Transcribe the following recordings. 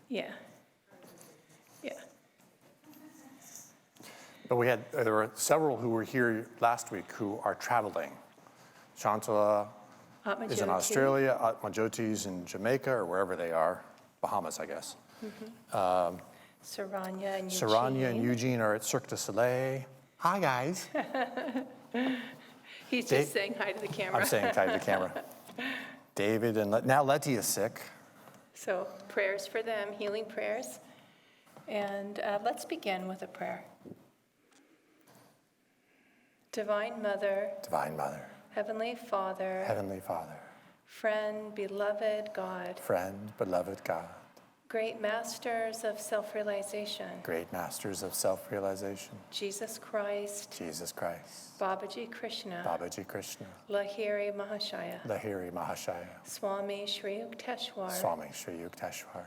Yeah. Yeah. But there were several who were here last week who are traveling. Shantala is in Australia, Atmajyoti's in Jamaica, or wherever they are, Bahamas, I guess. Saranya and Eugene. Saranya and Eugene are at Cirque du Soleil. Hi, guys. He's just saying hi to the camera. I'm saying hi to the camera. David and now Letty is sick. So prayers for them, healing prayers. And let's begin with a prayer. Divine Mother. Divine Mother. Heavenly Father. Heavenly Father. Friend, beloved God. Friend, beloved God. Great masters of self-realization. Great masters of self-realization. Jesus Christ. Jesus Christ. Babaji Krishna. Babaji Krishna. Lahiri Mahashaya. Lahiri Mahashaya. Swami Shri Yukteswar. Swami Shri Yukteswar.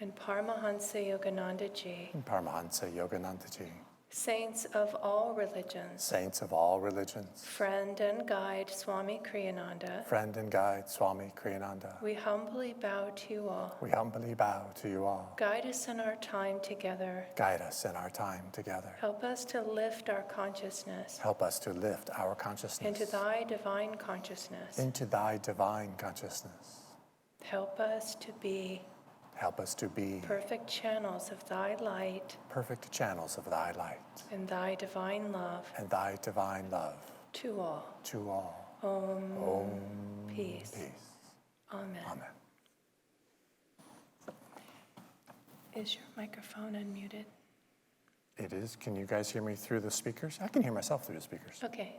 And Paramhansa Yogananda Ji. And Paramhansa Yogananda Ji. Saints of all religions. Saints of all religions. Friend and guide Swami Kriyananda. Friend and guide Swami Kriyananda. We humbly bow to you all. We humbly bow to you all. Guide us in our time together. Guide us in our time together. Help us to lift our consciousness. Help us to lift our consciousness. Into thy divine consciousness. Into thy divine consciousness. Help us to be. Help us to be perfect channels of thy light. Perfect channels of thy light. And thy divine love. And thy divine love. To all. To all. Om. Peace. Peace. Amen. Amen. Is your microphone unmuted? It is. Can you guys hear me through the speakers? I can hear myself through the speakers. Okay.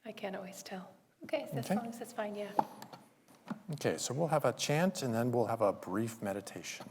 I can't always tell. Okay, as long as that's fine, yeah. Okay, so we'll have a chant and then we'll have a brief meditation.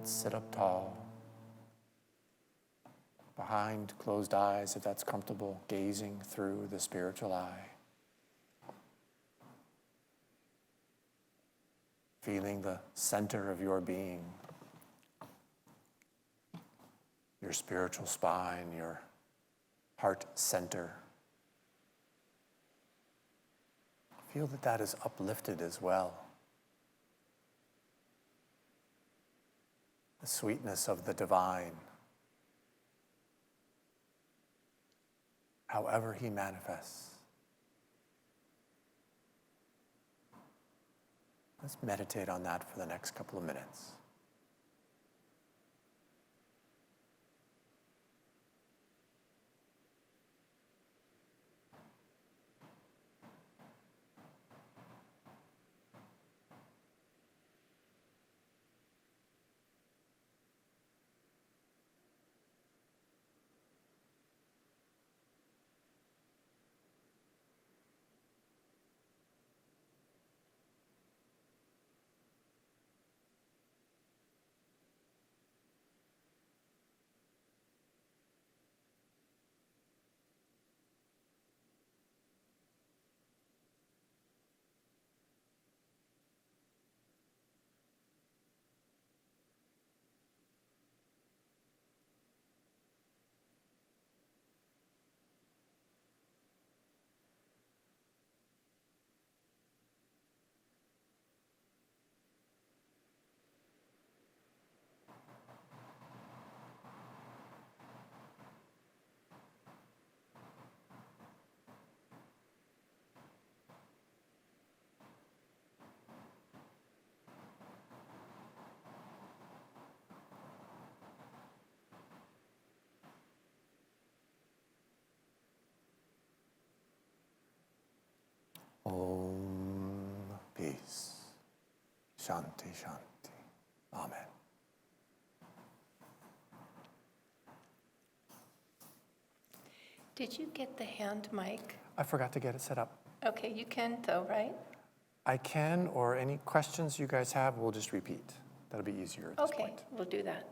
sit up tall. Behind closed eyes, if that's comfortable, gazing through the spiritual eye. Feeling the center of your being, your spiritual spine, your heart center. Feel that that is uplifted as well. The sweetness of the divine, however he manifests. Let's meditate on that for the next couple of minutes. Om, peace. Shanti, shanti. Amen. Did you get the hand mic? I forgot to get it set up. Okay, you can though, right? I can, or any questions you guys have, we'll just repeat. That'll be easier at this Okay, point. we'll do that.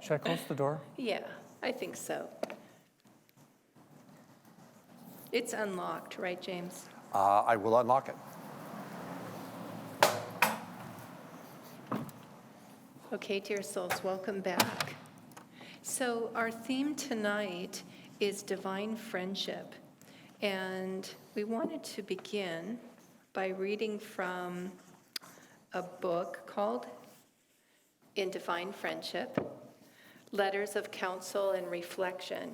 Should I close the door? Yeah, I think so. It's unlocked, right, James? I will unlock it. Okay, dear souls, welcome back. So our theme tonight is divine friendship. And we wanted to begin by reading from a book called In Divine Friendship, Letters of Counsel and Reflection,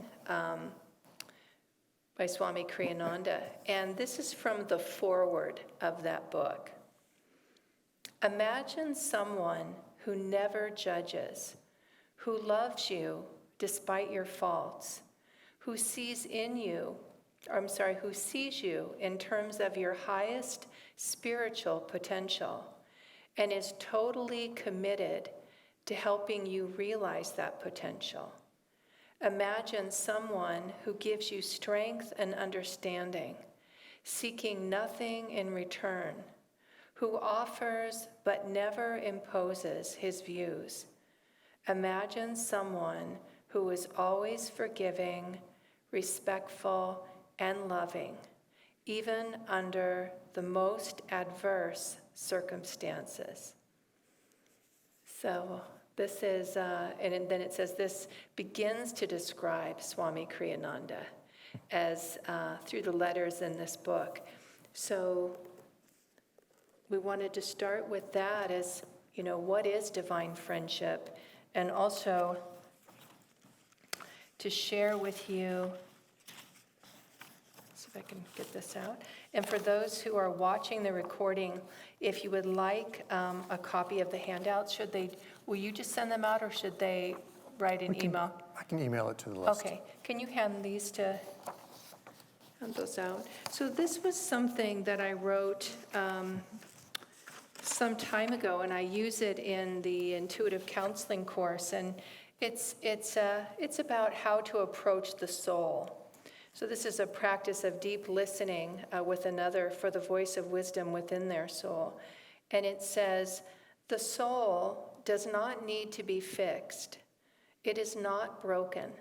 by Swami Kriyananda. And this is from the foreword of that book. Imagine someone who never judges, who loves you despite your faults, who sees you in terms of your highest spiritual potential, and is totally committed to helping you realize that potential. Imagine someone who gives you strength and understanding, seeking nothing in return, who offers but never imposes his views. Imagine someone who is always forgiving, respectful, and loving, even under the most adverse circumstances. So this is, and then it says this begins to describe Swami Kriyananda as through the letters in this book. So we wanted to start with that as, what is divine friendship? And also to share with you, see if I can get this out. And for those who are watching the recording, if you would like a copy of the handouts, will you just send them out or should they write an email? I can email it to the list. Okay, can you hand those out? So this was something that I wrote some time ago, and I use it in the intuitive counseling course, and it's about how to approach the soul. So this is a practice of deep listening with another for the voice of wisdom within their soul. And it says, the soul does not need to be fixed. It is not broken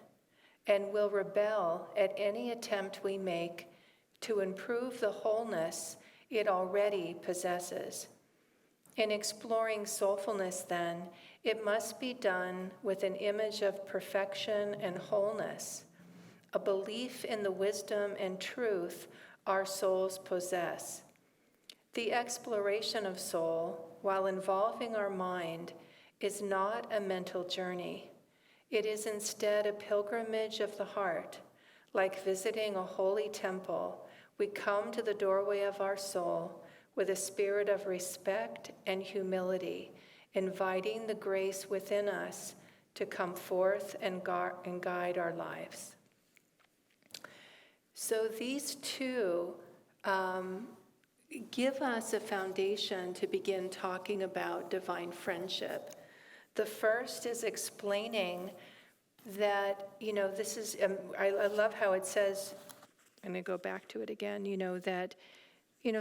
and will rebel at any attempt we make to improve the wholeness it already possesses. In exploring soulfulness, then, it must be done with an image of perfection and wholeness, a belief in the wisdom and truth our souls possess. The exploration of soul, while involving our mind, is not a mental journey. It is instead a pilgrimage of the heart. Like visiting a holy temple, we come to the doorway of our soul with a spirit of respect and humility, inviting the grace within us to come forth and guide our lives. So these two give us a foundation to begin talking about divine friendship. The first is explaining that, this is, I love how it says, I'm going to go back to it again, that,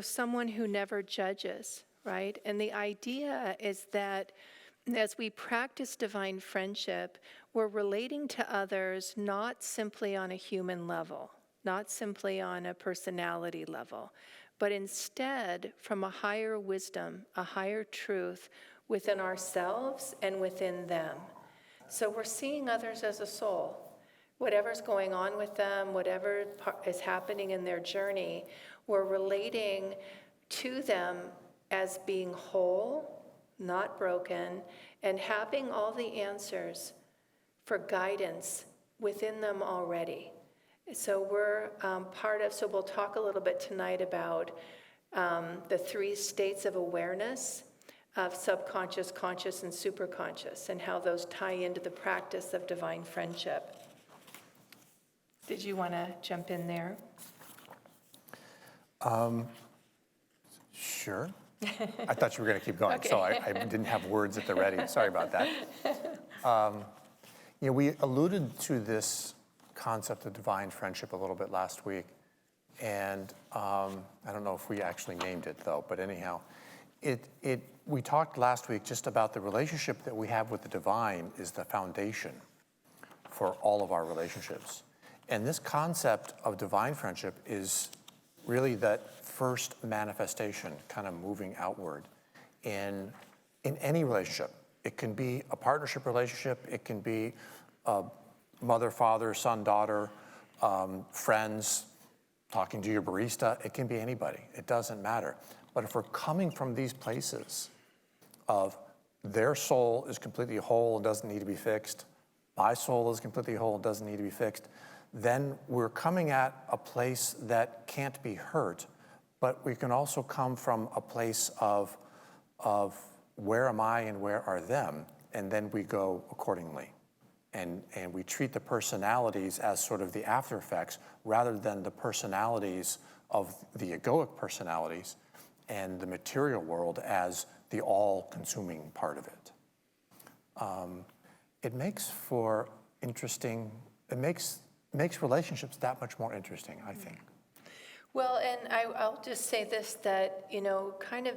someone who never judges, right? And the idea is that as we practice divine friendship, we're relating to others not simply on a human level, not simply on a personality level, but instead from a higher wisdom, a higher truth within ourselves and within them. So we're seeing others as a soul. Whatever's going on with them, whatever is happening in their journey, we're relating to them as being whole, not broken, and having all the answers for guidance within them already. So we're so we'll talk a little bit tonight about the three states of awareness of subconscious, conscious, and superconscious, and how those tie into the practice of divine friendship. Did you want to jump in there? Sure. I thought you were going to keep going, Okay. so I didn't have words at the ready. Sorry about that. We alluded to this concept of divine friendship a little bit last week, and I don't know if we actually named it, though, but anyhow, we talked last week just about the relationship that we have with the divine is the foundation for all of our relationships. And this concept of divine friendship is really that first manifestation, kind of moving outward in any relationship. It can be a partnership relationship, it can be a mother, father, son, daughter, friends, talking to your barista, it can be anybody, it doesn't matter. But if we're coming from these places of their soul is completely whole and doesn't need to be fixed, my soul is completely whole and doesn't need to be fixed, then we're coming at a place that can't be hurt, but we can also come from a place of where am I and where are them, and then we go accordingly. And we treat the personalities as sort of the after effects rather than the personalities of the egoic personalities and the material world as the all-consuming part of it. It makes for interesting, it makes relationships that much more interesting, I think. Well, and I'll just say this, that, kind of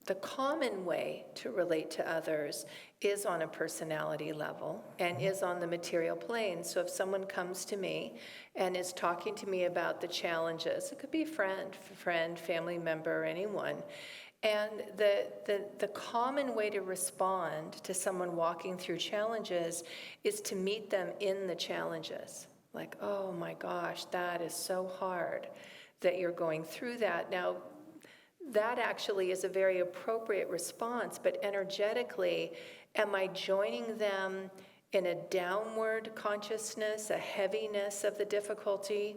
the common way to relate to others is on a personality level and is on the material plane. So if someone comes to me and is talking to me about the challenges, it could be a friend, family member, anyone, and the common way to respond to someone walking through challenges is to meet them in the challenges. Like, oh my gosh, that is so hard that you're going through that. Now, that actually is a very appropriate response, but energetically, am I joining them in a downward consciousness, a heaviness of the difficulty?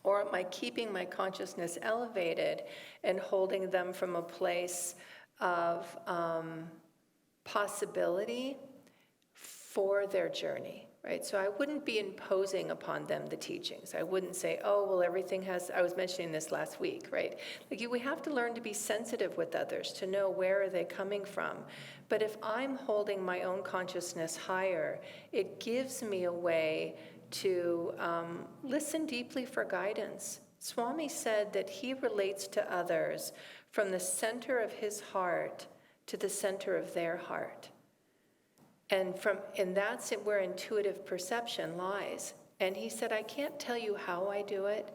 Or am I keeping my consciousness elevated and holding them from a place of possibility for their journey? Right, so I wouldn't be imposing upon them the teachings. I wouldn't say, oh, well, everything has, I was mentioning this last week, right? We have to learn to be sensitive with others, to know where are they coming from. But if I'm holding my own consciousness higher, it gives me a way to listen deeply for guidance. Swami said that he relates to others from the center of his heart to the center of their heart. And that's where intuitive perception lies. And he said, I can't tell you how I do it.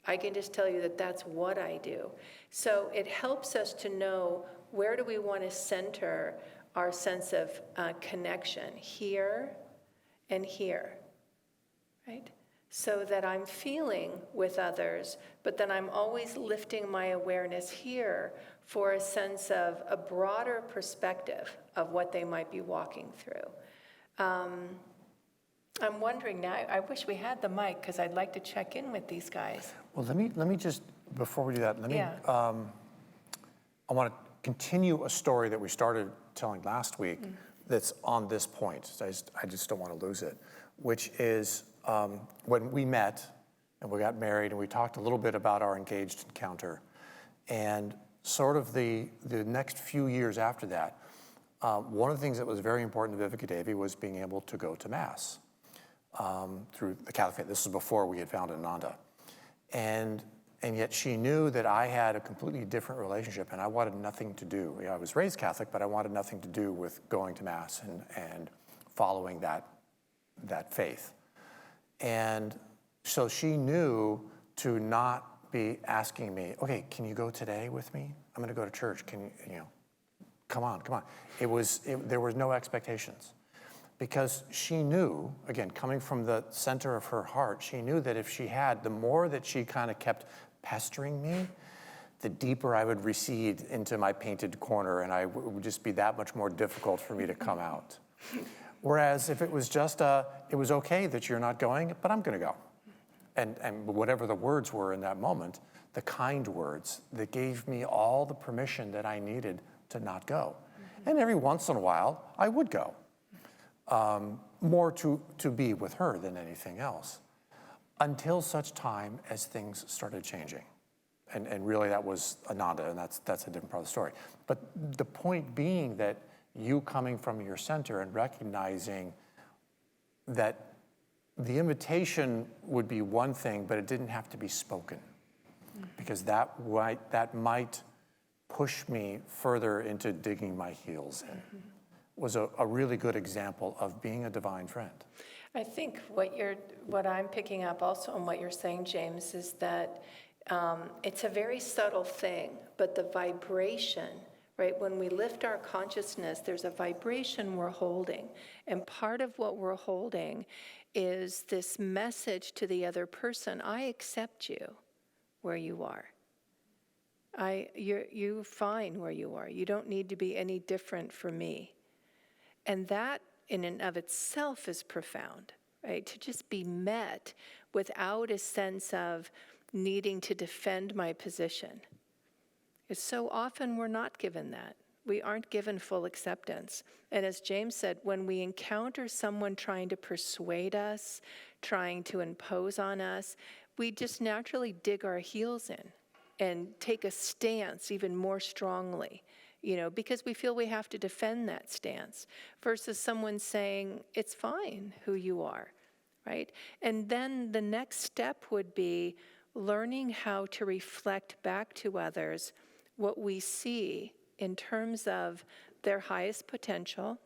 I can just tell you that that's what I do. So it helps us to know where do we want to center our sense of connection, here and here, right? So that I'm feeling with others, but then I'm always lifting my awareness here for a sense of a broader perspective of what they might be walking through. I'm wondering now, I wish we had the mic because I'd like to check in with these guys. Well, let me just, before we do that, Yeah. I want to continue a story that we started telling last week that's on this point. I just don't want to lose it, which is when we met and we got married and we talked a little bit about our engaged encounter. And sort of the next few years after that, one of the things that was very important to Vivekadevi was being able to go to Mass through the Catholic faith. This was before we had found Ananda. And yet she knew that I had a completely different relationship and I wanted nothing to do. You know, I was raised Catholic, but I wanted nothing to do with going to Mass and following that faith. And so she knew to not be asking me, okay, can you go today with me? I'm going to go to church. Can you know, come on. There was no expectations. Because she knew, again, coming from the center of her heart, she knew that if she had, the more that she kind of kept pestering me, the deeper I would recede into my painted corner and it would just be that much more difficult for me to come out. Whereas if it was just it was okay that you're not going, but I'm going to go. And whatever the words were in that moment, the kind words that gave me all the permission that I needed to not go. And every once in a while, I would go. More to be with her than anything else, until such time as things started changing. And really that was Ananda, and that's a different part of the story. But the point being that you coming from your center and recognizing that the invitation would be one thing, but it didn't have to be spoken, because that might push me further into digging my heels in. Was a really good example of being a divine friend. I think what I'm picking up also on what you're saying, James, is that it's a very subtle thing, but the vibration, right? When we lift our consciousness, there's a vibration we're holding. And part of what we're holding is this message to the other person: I accept you where you are. You're fine where you are. You don't need to be any different from me. And that in and of itself is profound, right? To just be met without a sense of needing to defend my position. Because so often we're not given that. We aren't given full acceptance. And as James said, when we encounter someone trying to persuade us, trying to impose on us, we just naturally dig our heels in and take a stance even more strongly. Because we feel we have to defend that stance, versus someone saying, it's fine who you are, right? And then the next step would be learning how to reflect back to others what we see in terms of their highest potential.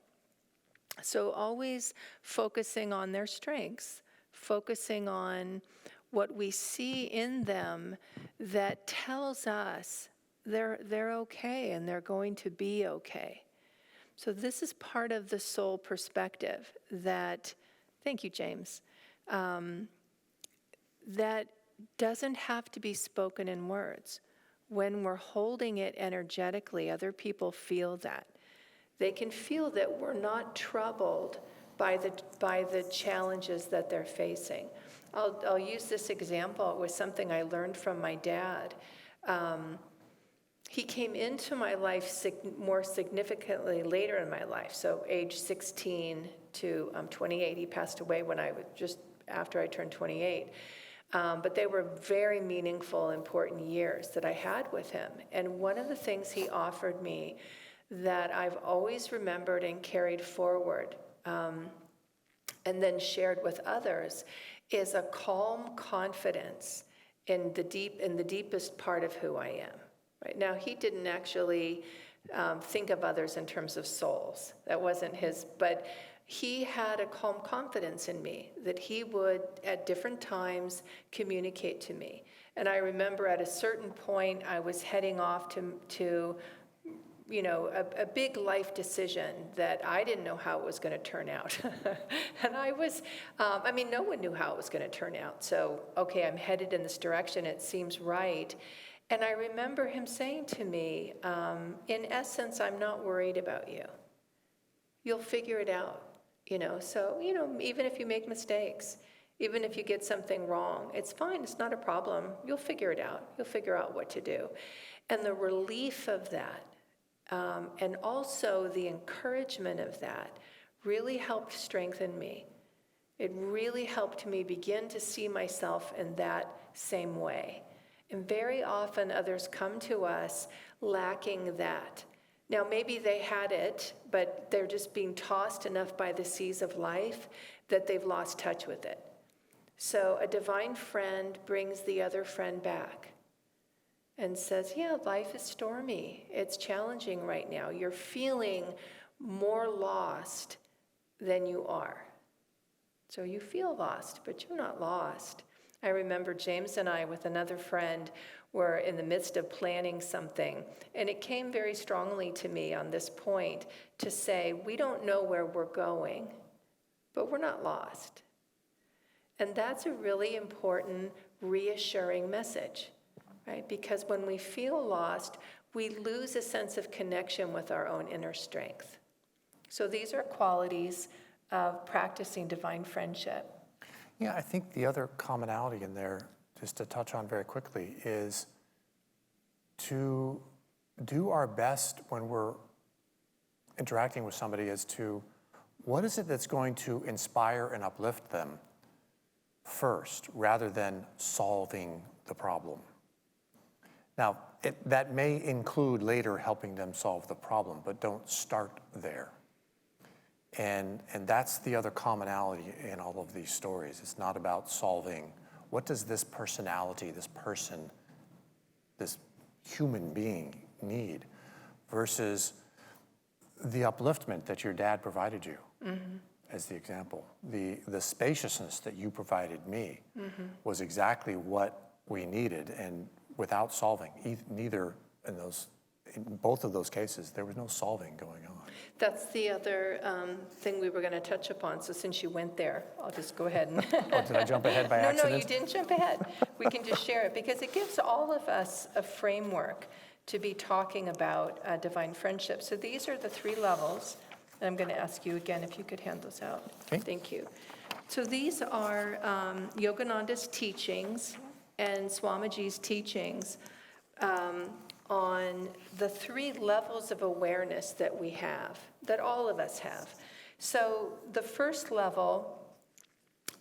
So always focusing on their strengths, focusing on what we see in them that tells us they're okay and they're going to be okay. So this is part of the soul perspective that, thank you, James, that doesn't have to be spoken in words. When we're holding it energetically, other people feel that. They can feel that we're not troubled by the challenges that they're facing. I'll use this example. It was something I learned from my dad. He came into my life more significantly later in my life, so age 16 to 28. He passed away when I was just after I turned 28. But they were very meaningful, important years that I had with him. And one of the things he offered me that I've always remembered and carried forward, and then shared with others, is a calm confidence in the deepest part of who I am. Right now, he didn't actually think of others in terms of souls. That wasn't his. But he had a calm confidence in me that he would, at different times, communicate to me. And I remember at a certain point, I was heading off to a big life decision that I didn't know how it was going to turn out. And I was, no one knew how it was going to turn out. So, okay, I'm headed in this direction. It seems right. And I remember him saying to me, in essence, I'm not worried about you. You'll figure it out. So, even if you make mistakes, even if you get something wrong, it's fine. It's not a problem. You'll figure it out. You'll figure out what to do. And the relief of that, and also the encouragement of that, really helped strengthen me. It really helped me begin to see myself in that same way. And very often others come to us lacking that. Now, maybe they had it, but they're just being tossed enough by the seas of life that they've lost touch with it. So a divine friend brings the other friend back and says, yeah, life is stormy. It's challenging right now. You're feeling more lost than you are. So you feel lost, but you're not lost. I remember James and I, with another friend, were in the midst of planning something, and it came very strongly to me on this point to say, we don't know where we're going, but we're not lost. And that's a really important, reassuring message, right? Because when we feel lost, we lose a sense of connection with our own inner strength. So these are qualities of practicing divine friendship. Yeah, I think the other commonality in there, just to touch on very quickly, is to do our best when we're interacting with somebody as to what is it that's going to inspire and uplift them first, rather than solving the problem. Now, that may include later helping them solve the problem, but don't start there. And that's the other commonality in all of these stories. It's not about solving, what does this personality, this person, this human being need, versus the upliftment that your dad provided you, as the example. The spaciousness that you provided me was exactly what we needed, and without solving, in both of those cases, there was no solving going on. That's the other thing we were going to touch upon. So since you went there, I'll just go ahead and... Oh, did I jump ahead by accident? No, you didn't jump ahead. We can just share it because it gives all of us a framework to be talking about divine friendship. So these are the 3 levels. And I'm going to ask you again if you could hand those out. Okay. Thank you. So these are Yogananda's teachings and Swamiji's teachings on the 3 levels of awareness that we have, that all of us have. So the first level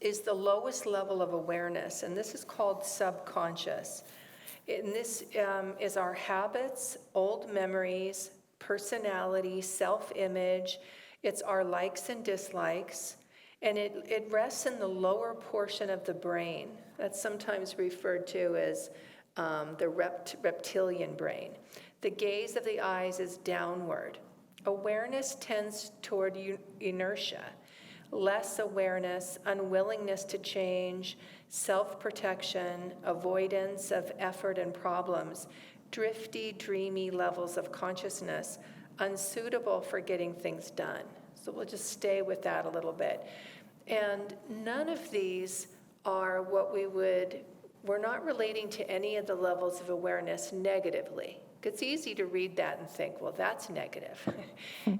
is the lowest level of awareness, and this is called subconscious. And this is our habits, old memories, personality, self-image. It's our likes and dislikes, and it rests in the lower portion of the brain. That's sometimes referred to as the reptilian brain. The gaze of the eyes is downward. Awareness tends toward inertia, less awareness, unwillingness to change, self-protection, avoidance of effort and problems, drifty, dreamy levels of consciousness, unsuitable for getting things done. So we'll just stay with that a little bit. And none of these are what we're not relating to any of the levels of awareness negatively. It's easy to read that and think, well, that's negative.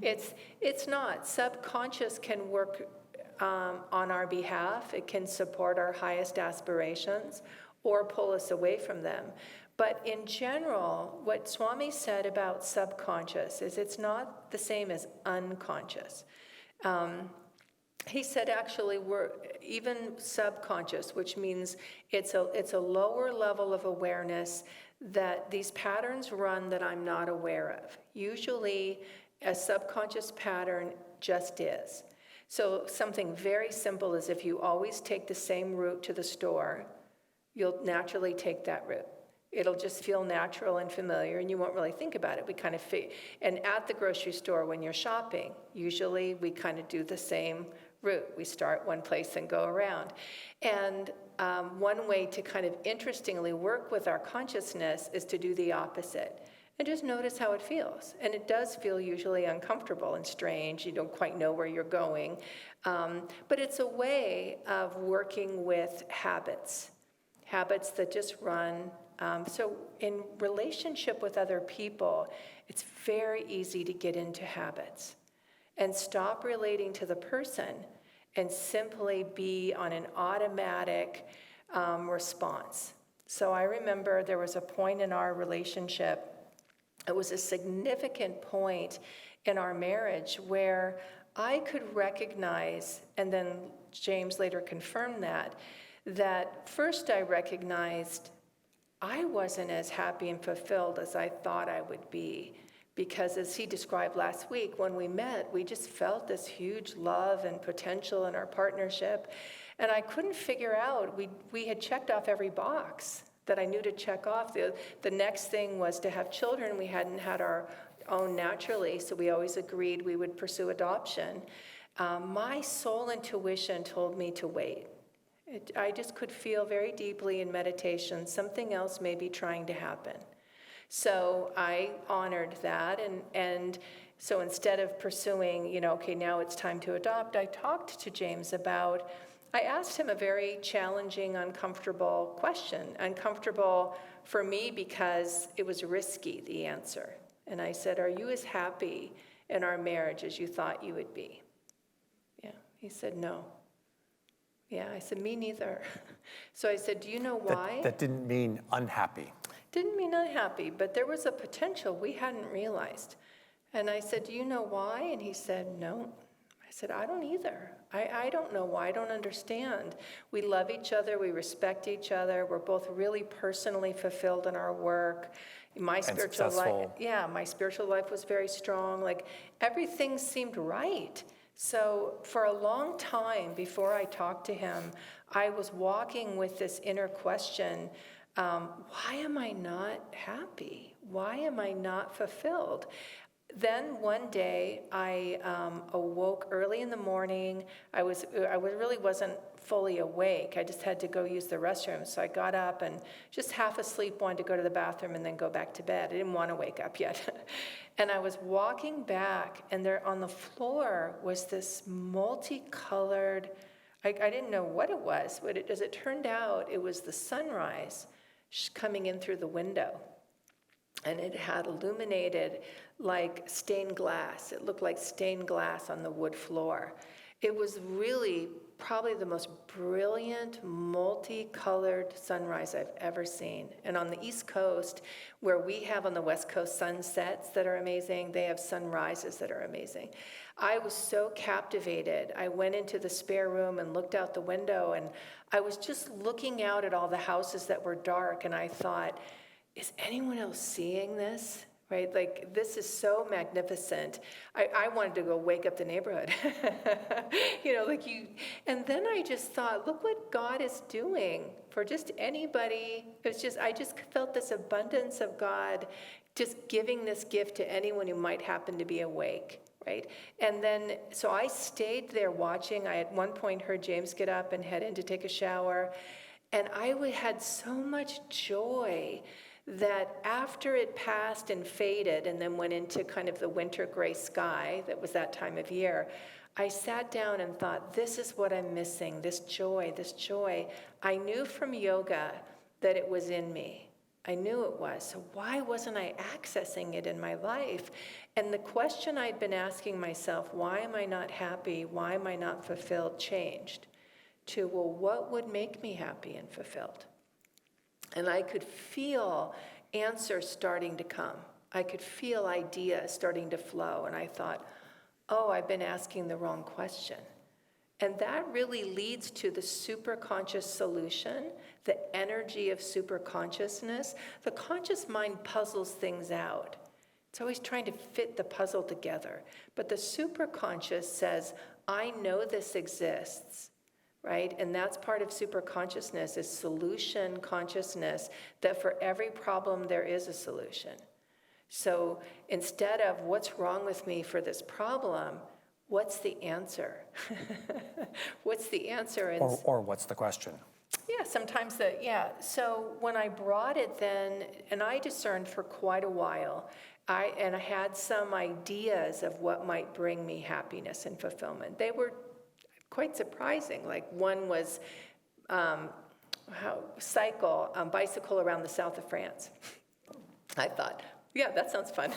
It's not. Subconscious can work on our behalf. It can support our highest aspirations or pull us away from them. But in general, what Swami said about subconscious is it's not the same as unconscious. He said actually we're even subconscious, which means it's a lower level of awareness that these patterns run that I'm not aware of. Usually a subconscious pattern just is. So something very simple is if you always take the same route to the store, you'll naturally take that route. It'll just feel natural and familiar, and you won't really think about it. We kind of and at the grocery store when you're shopping, usually we kind of do the same route. We start one place and go around. And one way to kind of interestingly work with our consciousness is to do the opposite. And just notice how it feels. And it does feel usually uncomfortable and strange. You don't quite know where you're going. But it's a way of working with habits that just run. So in relationship with other people, it's very easy to get into habits and stop relating to the person and simply be on an automatic response. So I remember there was a point in our relationship, it was a significant point in our marriage where I could recognize, and then James later confirmed that first I recognized I wasn't as happy and fulfilled as I thought I would be. Because as he described last week, when we met, we just felt this huge love and potential in our partnership. And I couldn't figure out, we had checked off every box that I knew to check off. The next thing was to have children. We hadn't had our own naturally, so we always agreed we would pursue adoption. My soul intuition told me to wait. I just could feel very deeply in meditation something else may be trying to happen. So I honored that, and so instead of pursuing, okay, now it's time to adopt, I talked to James I asked him a very challenging, uncomfortable question. Uncomfortable for me because it was risky, the answer. And I said, are you as happy in our marriage as you thought you would be? Yeah, he said, no. Yeah, I said, me neither. So I said, do you know why? That didn't mean unhappy. Didn't mean unhappy, but there was a potential we hadn't realized. And I said, do you know why? And he said, no. I said, I don't either. I don't know why. I don't understand. We love each other. We respect each other. We're both really personally fulfilled in our work. My spiritual life was very strong. Like everything seemed right. So for a long time before I talked to him, I was walking with this inner question, why am I not happy? Why am I not fulfilled? Then one day I awoke early in the morning. I really wasn't fully awake. I just had to go use the restroom. So I got up and just half asleep, wanted to go to the bathroom and then go back to bed. I didn't want to wake up yet. And I was walking back, and there on the floor was this multicolored, I didn't know what it was, but as it turned out, it was the sunrise coming in through the window. And it had illuminated like stained glass. It looked like stained glass on the wood floor. It was really probably the most brilliant, multicolored sunrise I've ever seen. And on the East Coast, where we have on the West Coast sunsets that are amazing, they have sunrises that are amazing. I was so captivated. I went into the spare room and looked out the window, and I was just looking out at all the houses that were dark, and I thought, is anyone else seeing this? Right? Like, this is so magnificent. I wanted to go wake up the neighborhood. And then I just thought, look what God is doing for just anybody. I just felt this abundance of God just giving this gift to anyone who might happen to be awake, right? And then, so I stayed there watching. I at one point heard James get up and head in to take a shower. And I had so much joy that after it passed and faded and then went into kind of the winter gray sky, that was that time of year, I sat down and thought, this is what I'm missing, this joy. I knew from yoga that it was in me. I knew it was. So why wasn't I accessing it in my life? And the question I'd been asking myself, why am I not happy? Why am I not fulfilled? Changed to, well, what would make me happy and fulfilled? And I could feel answers starting to come. I could feel ideas starting to flow. And I thought, oh, I've been asking the wrong question. And that really leads to the superconscious solution, the energy of superconsciousness. The conscious mind puzzles things out. It's always trying to fit the puzzle together. But the superconscious says, I know this exists. right? And that's part of super consciousness, is solution consciousness, that for every problem there is a solution. So instead of what's wrong with me for this problem, what's the answer? What's the answer? And Or what's the question? yeah, sometimes So when I brought it then, and I discerned for quite a while, I had some ideas of what might bring me happiness and fulfillment. They were quite surprising. Like one was bicycle around the south of France. I thought, yeah, that sounds fun.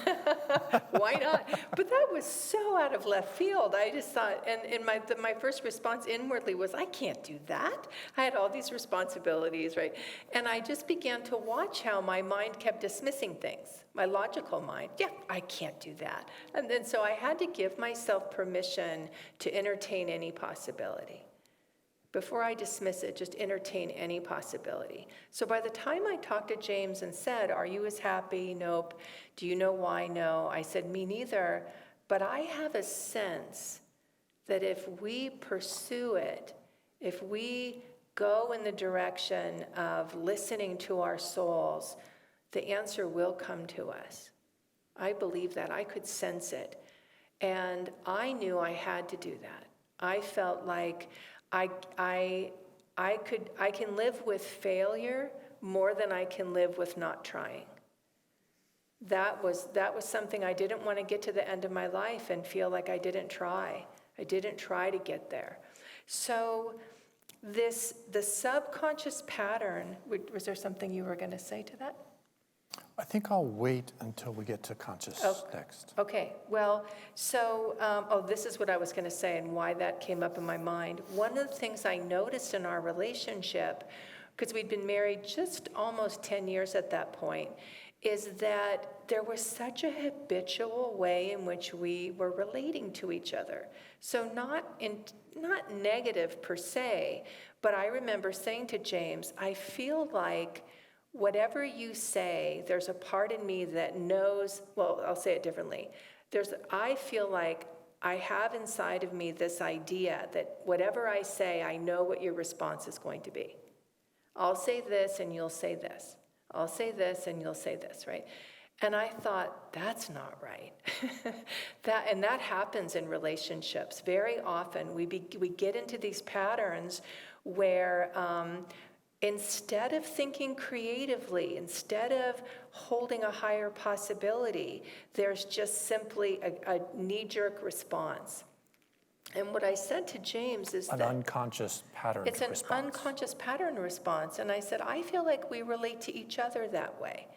Why not? But that was so out of left field. I just thought, and my first response inwardly was, I can't do that. I had all these responsibilities, right? And I just began to watch how my mind kept dismissing things. My logical mind, yeah, I can't do that. And then so I had to give myself permission to entertain any possibility. Before I dismiss it, just entertain any possibility. So by the time I talked to James and said, are you as happy? Nope. Do you know why? No. I said, me neither. But I have a sense that if we pursue it, if we go in the direction of listening to our souls, the answer will come to us. I believe that. I could sense it. And I knew I had to do that. I felt like I can live with failure more than I can live with not trying. That was something I didn't want to get to the end of my life and feel like I didn't try. I didn't try to get there. So the subconscious pattern, was there something you were going to say to that? I think I'll wait until we get to conscious next. Okay, well, so, this is what I was going to say and why that came up in my mind. One of the things I noticed in our relationship, because we'd been married just almost 10 years at that point, is that there was such a habitual way in which we were relating to each other. So not negative per se, but I remember saying to James, I feel like whatever you say, there's a part in me that knows, well, I'll say it differently. I feel like I have inside of me this idea that whatever I say, I know what your response is going to be. I'll say this and you'll say this. I'll say this and you'll say this, right? And I thought, that's not right. That happens in relationships. Very often we get into these patterns where instead of thinking creatively, instead of holding a higher possibility, there's just simply a knee-jerk response. And what I said to James is an unconscious pattern response. It's an unconscious pattern response. And I said, I feel like we relate to each other that way,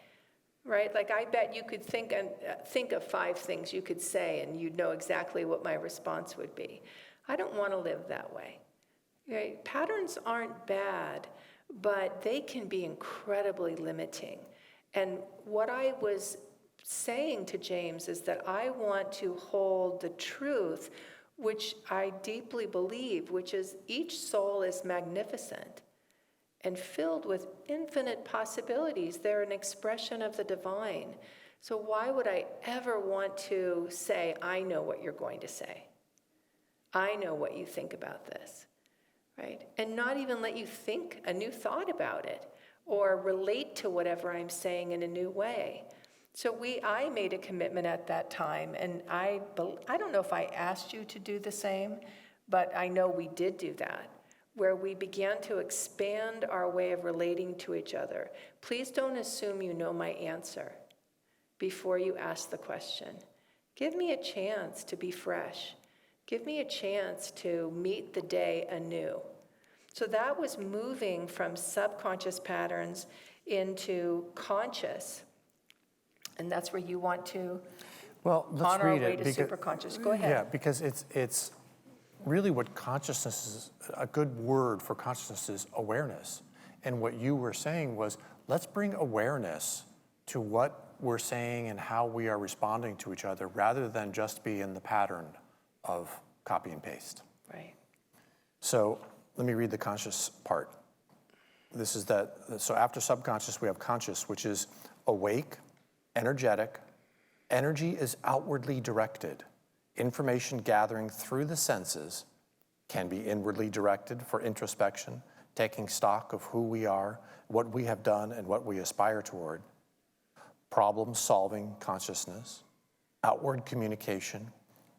right? Like I bet you could think of 5 things you could say and you'd know exactly what my response would be. I don't want to live that way. Right? Patterns aren't bad, but they can be incredibly limiting. And what I was saying to James is that I want to hold the truth, which I deeply believe, which is each soul is magnificent and filled with infinite possibilities. They're an expression of the divine. So why would I ever want to say, I know what you're going to say? I know what you think about this. Right? And not even let you think a new thought about it or relate to whatever I'm saying in a new way. So I made a commitment at that time, and I don't know if I asked you to do the same, but I know we did do that, where we began to expand our way of relating to each other. Please don't assume you know my answer before you ask the question. Give me a chance to be fresh. Give me a chance to meet the day anew. So that was moving from subconscious patterns into conscious. And that's where you want to, let's on our read way it, to superconscious. Go ahead. Yeah, because it's really what consciousness is. A good word for consciousness is awareness. And what you were saying was, let's bring awareness to what we're saying and how we are responding to each other, rather than just be in the pattern of copy and paste. Right. So let me read the conscious part. This is that, so after subconscious, we have conscious, which is awake, energetic. Energy is outwardly directed. Information gathering through the senses can be inwardly directed for introspection, taking stock of who we are, what we have done, and what we aspire toward. Problem-solving consciousness, outward communication,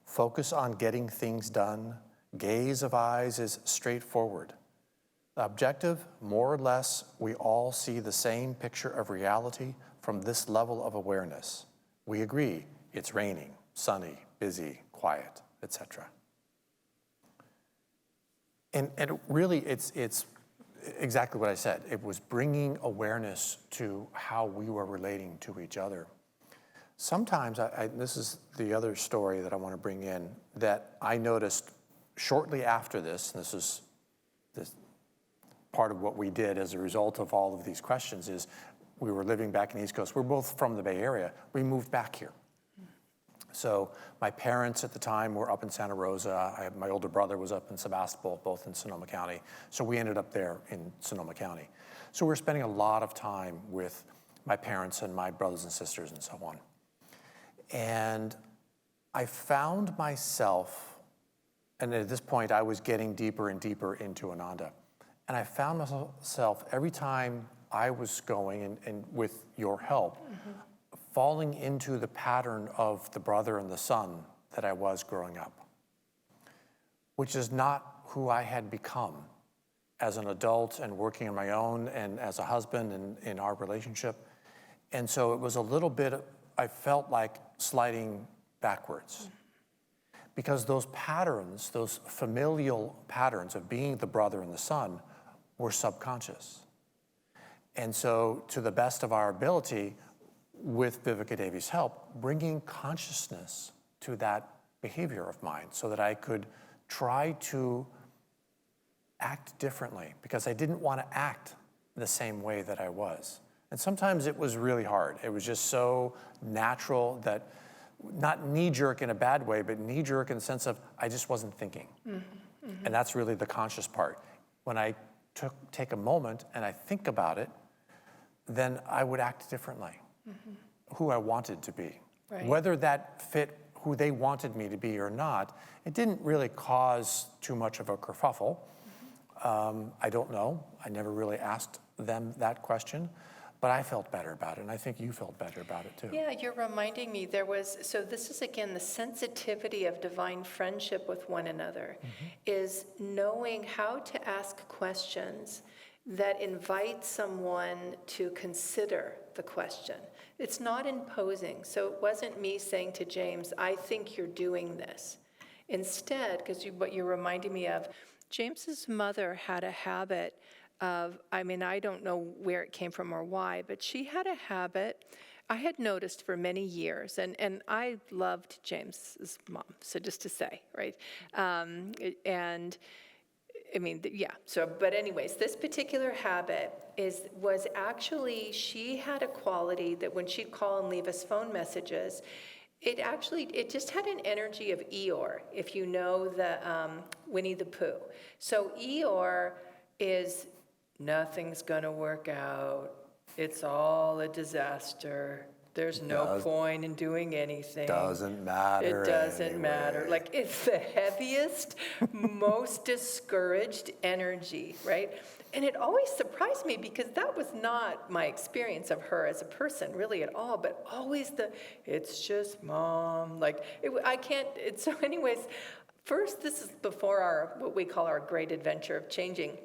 focus on getting things done, gaze of eyes is straightforward. The objective, more or less, we all see the same picture of reality from this level of awareness. We agree it's raining, sunny, busy, quiet, etc. And really, it's exactly what I said. It was bringing awareness to how we were relating to each other. Sometimes, this is the other story that I want to bring in, that I noticed shortly after this, and this is part of what we did as a result of all of these questions, is we were living back in the East Coast. We're both from the Bay Area. We moved back here. So my parents at the time were up in Santa Rosa. My older brother was up in Sebastopol, both in Sonoma County. So we ended up there in Sonoma County. So we were spending a lot of time with my parents and my brothers and sisters and so on. And I found myself, and at this point I was getting deeper and deeper into Ananda. And I found myself every time I was going, and with your help, falling into the pattern of the brother and the son that I was growing up, which is not who I had become as an adult and working on my own and as a husband and in our relationship. And so it was a little bit, I felt like sliding backwards. Because those patterns, those familial patterns of being the brother and the son were subconscious. And so to the best of our ability, with Vivekadevi's help, bringing consciousness to that behavior of mine so that I could try to act differently, because I didn't want to act the same way that I was. And sometimes it was really hard. It was just so natural that, not knee-jerk in a bad way, but knee-jerk in the sense of I just wasn't thinking. And that's really the conscious part. When I take a moment and I think about it, then I would act differently. Who I wanted to be. Right. Whether that fit who they wanted me to be or not, it didn't really cause too much of a kerfuffle. I don't know. I never really asked them that question, but I felt better about it, and I think you felt better about it too. Yeah, you're reminding me so this is again the sensitivity of divine friendship with one another, is knowing how to ask questions that invite someone to consider the question. It's not imposing. So it wasn't me saying to James, I think you're doing this. Instead, because what you're reminding me of, James's mother had a habit of, I don't know where it came from or why, but she had a habit I had noticed for many years, and I loved James's mom, so just to say, right? But anyways, this particular habit was actually, she had a quality that when she'd call and leave us phone messages, it just had an energy of Eeyore, if you know the Winnie the Pooh. So Eeyore is, nothing's gonna work out, it's all a disaster, there's no point in doing anything. Doesn't matter. It doesn't anyway. matter. Like, it's the heaviest, most discouraged energy, right? And it always surprised me because that was not my experience of her as a person really at all, but always it's just mom, so anyways, first, this is before what we call our great adventure of changing.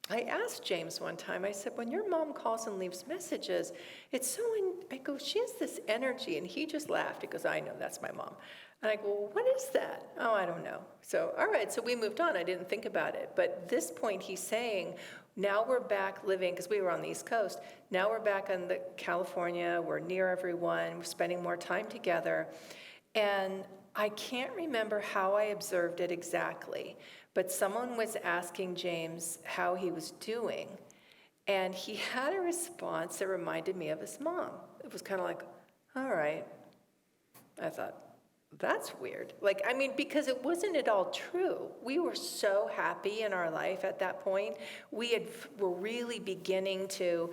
I asked James one time, I said, when your mom calls and leaves messages, I go, she has this energy, and he just laughed. He goes, I know, that's my mom. And I go, well, what is that? Oh, I don't know. So, all right, so we moved on. I didn't think about it. But at this point, he's saying, now we're back living, because we were on the East Coast, now we're back in California, we're near everyone, we're spending more time together. And I can't remember how I observed it exactly, but someone was asking James how he was doing, and he had a response that reminded me of his mom. It was kind of like, all right. I thought, that's weird. Because it wasn't at all true. We were so happy in our life at that point. Were really beginning to,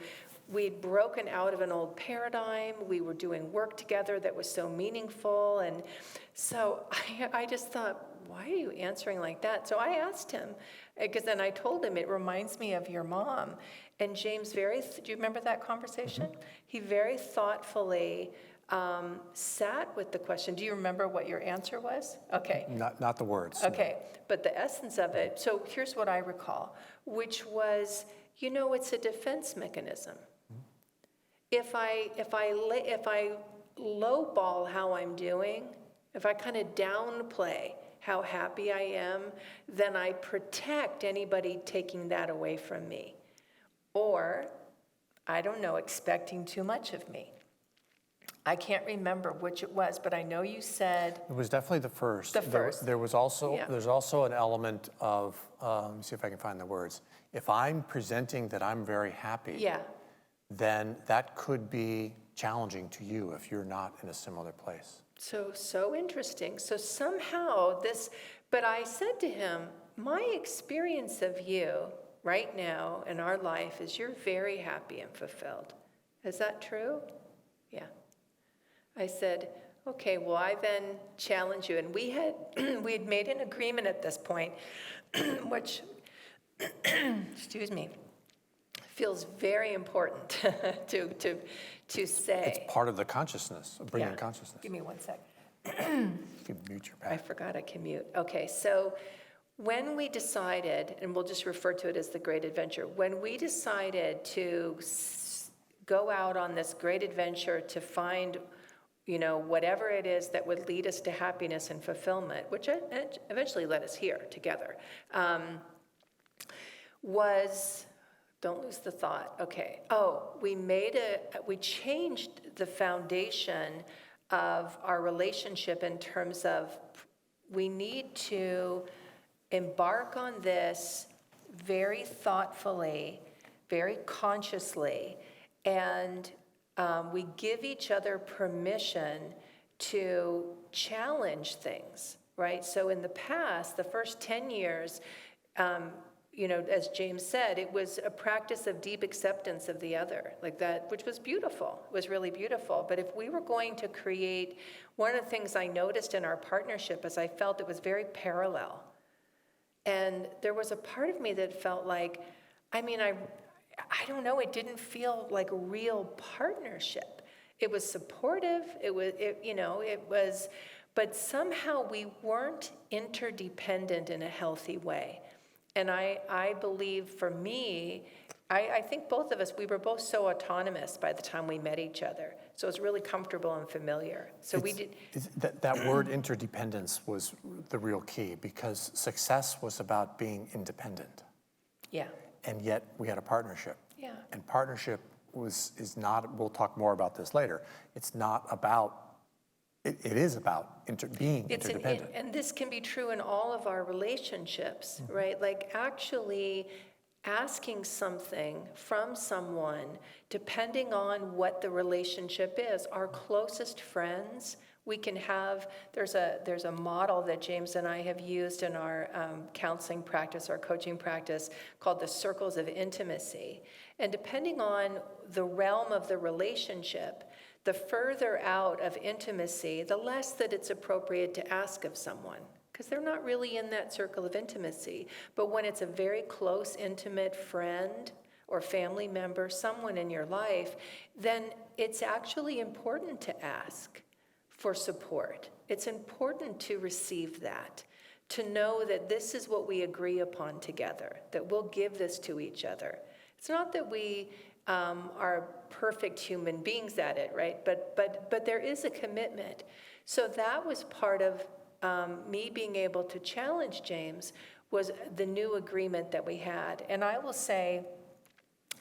we'd broken out of an old paradigm. We were doing work together that was so meaningful. And so I just thought, why are you answering like that? So I asked him, because then I told him, it reminds me of your mom. And James do you remember that conversation? Mm-hmm. He very thoughtfully sat with the question. Do you remember what your answer was? Okay. Not the words. Okay, no. But the essence of it, so here's what I recall, which was, it's a defense mechanism. Mm-hmm. If I lowball how I'm doing, if I kind of downplay how happy I am, then I protect anybody taking that away from me. Or, I don't know, expecting too much of me. I can't remember which it was, but I know you said... It was definitely the first. The first. There's also an element of, let me see if I can find the words. If I'm presenting that I'm very happy, then that could be challenging to you if you're not in a similar place. So interesting. So somehow but I said to him, my experience of you right now in our life is you're very happy and fulfilled. Is that true? Yeah. I said, okay, well, I then challenge you. And we had made an agreement at this point, which, excuse me, feels very important to say. It's part of the consciousness, of bringing consciousness. Give me 1 sec. You can mute your back. I forgot I can mute. Okay, so when we decided, and we'll just refer to it as the great adventure, when we decided to go out on this great adventure to find, whatever it is that would lead us to happiness and fulfillment, which eventually led us here together, don't lose the thought. Okay. We changed the foundation of our relationship in terms of we need to embark on this very thoughtfully, very consciously, and we give each other permission to challenge things, right? So in the past, the first 10 years, as James said, it was a practice of deep acceptance of the other, like that, which was beautiful. It was really beautiful. But if we were going to create, one of the things I noticed in our partnership is I felt it was very parallel. And there was a part of me that felt like, I don't know, it didn't feel like a real partnership. It was supportive, but somehow we weren't interdependent in a healthy way. And I believe for me, I think both of us, we were both so autonomous by the time we met each other. So it was really comfortable and familiar. So that word interdependence was the real key, because success was about being independent. Yeah. And yet we had a partnership. Yeah. And partnership is not, we'll talk more about this later, it's not about, it is about being interdependent. And this can be true in all of our relationships, mm-hmm. right? Like actually asking something from someone, depending on what the relationship is. Our closest friends, we can have, there's a model that James and I have used in our counseling practice, our coaching practice, called the circles of intimacy. And depending on the realm of the relationship, the further out of intimacy, the less that it's appropriate to ask of someone, because they're not really in that circle of intimacy. But when it's a very close, intimate friend or family member, someone in your life, then it's actually important to ask for support. It's important to receive that, to know that this is what we agree upon together, that we'll give this to each other. It's not that we are perfect human beings at it, right? But there is a commitment. So that was part of me being able to challenge James, was the new agreement that we had. And I will say,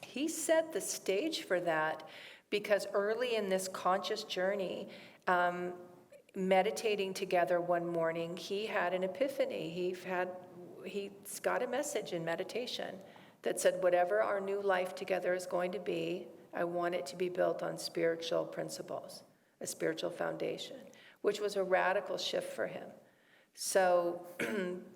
he set the stage for that, because early in this conscious journey, meditating together one morning, he had an epiphany. He got a message in meditation that said, whatever our new life together is going to be, I want it to be built on spiritual principles, a spiritual foundation, which was a radical shift for him. So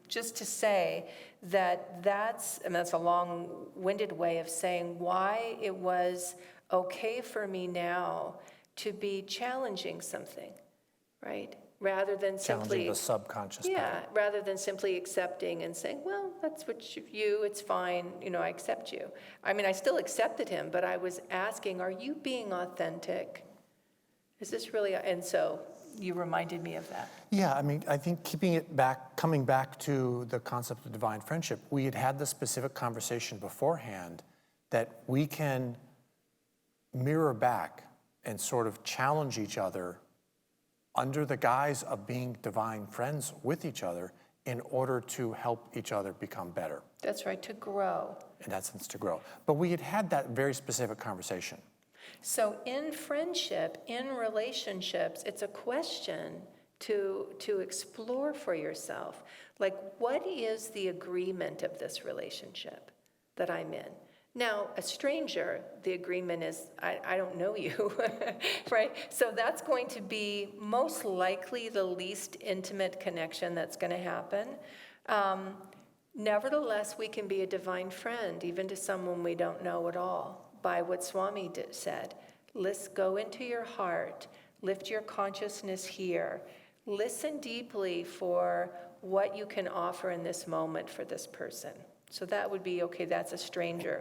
just to say that that's a long-winded way of saying why it was okay for me now to be challenging something, right? rather than Challenging simply, the subconscious yeah, mind. rather than simply accepting and saying, well, that's what it's fine, I accept you. I mean, I still accepted him, but I was asking, are you being authentic? Is this really, and so you reminded me of that. Yeah, I mean, I think coming back to the concept of divine friendship, we had the specific conversation beforehand that we can mirror back and sort of challenge each other under the guise of being divine friends with each other in order to help each other become better. That's right, to grow. In that sense, to grow. But we had that very specific conversation. So in friendship, in relationships, it's a question to explore for yourself. Like, what is the agreement of this relationship that I'm in? Now, a stranger, the agreement is, I don't know you, right? So that's going to be most likely the least intimate connection that's going to happen. Nevertheless, we can be a divine friend, even to someone we don't know at all, by what Swami said. Let's go into your heart, lift your consciousness here, listen deeply for what you can offer in this moment for this person. So that would be, okay, that's a stranger.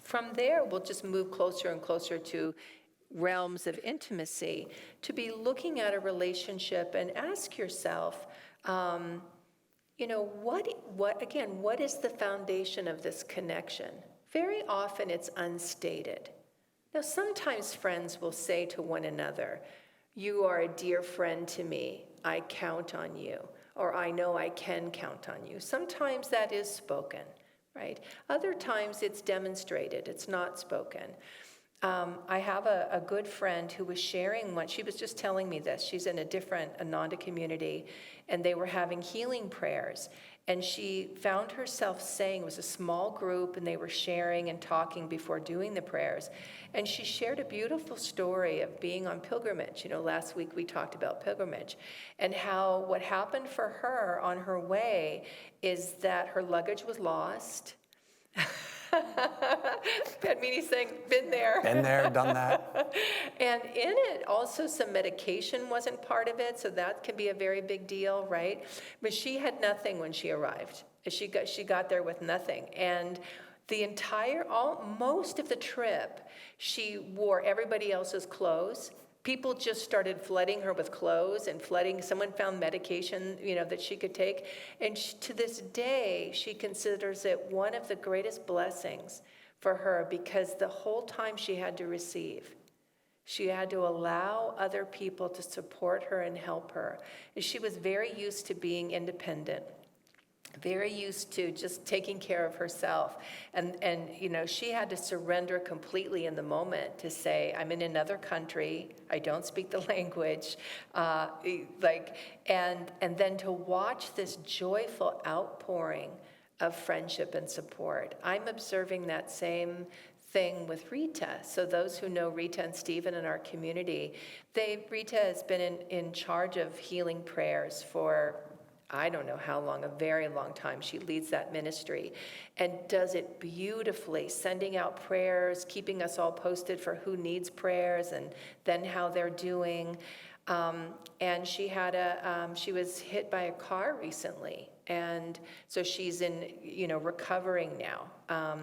From there, we'll just move closer and closer to realms of intimacy, to be looking at a relationship and ask yourself, what is the foundation of this connection? Very often it's unstated. Now, sometimes friends will say to one another, you are a dear friend to me, I count on you, or I know I can count on you. Sometimes that is spoken, right? Other times it's demonstrated, it's not spoken. I have a good friend who was sharing one. She was just telling me this. She's in a different Ananda community, and they were having healing prayers. And she found herself saying, it was a small group, and they were sharing and talking before doing the prayers. And she shared a beautiful story of being on pilgrimage. Last week we talked about pilgrimage, and how what happened for her on her way is that her luggage was lost. Padmini's saying, been there. Been there, done that. And in it, also some medication wasn't part of it, so that can be a very big deal, right? But she had nothing when she arrived. She got there with nothing. And most of the trip, she wore everybody else's clothes. People just started flooding her with clothes and someone found medication, that she could take. And to this day, she considers it one of the greatest blessings for her, because the whole time she had to receive. She had to allow other people to support her and help her. And she was very used to being independent, very used to just taking care of herself. And she had to surrender completely in the moment to say, I'm in another country, I don't speak the language, and then to watch this joyful outpouring of friendship and support. I'm observing that same thing with Rita. So those who know Rita and Stephen in our community, Rita has been in charge of healing prayers for I don't know how long, a very long time. She leads that ministry and does it beautifully, sending out prayers, keeping us all posted for who needs prayers and then how they're doing. And she was hit by a car recently. And so she's recovering now.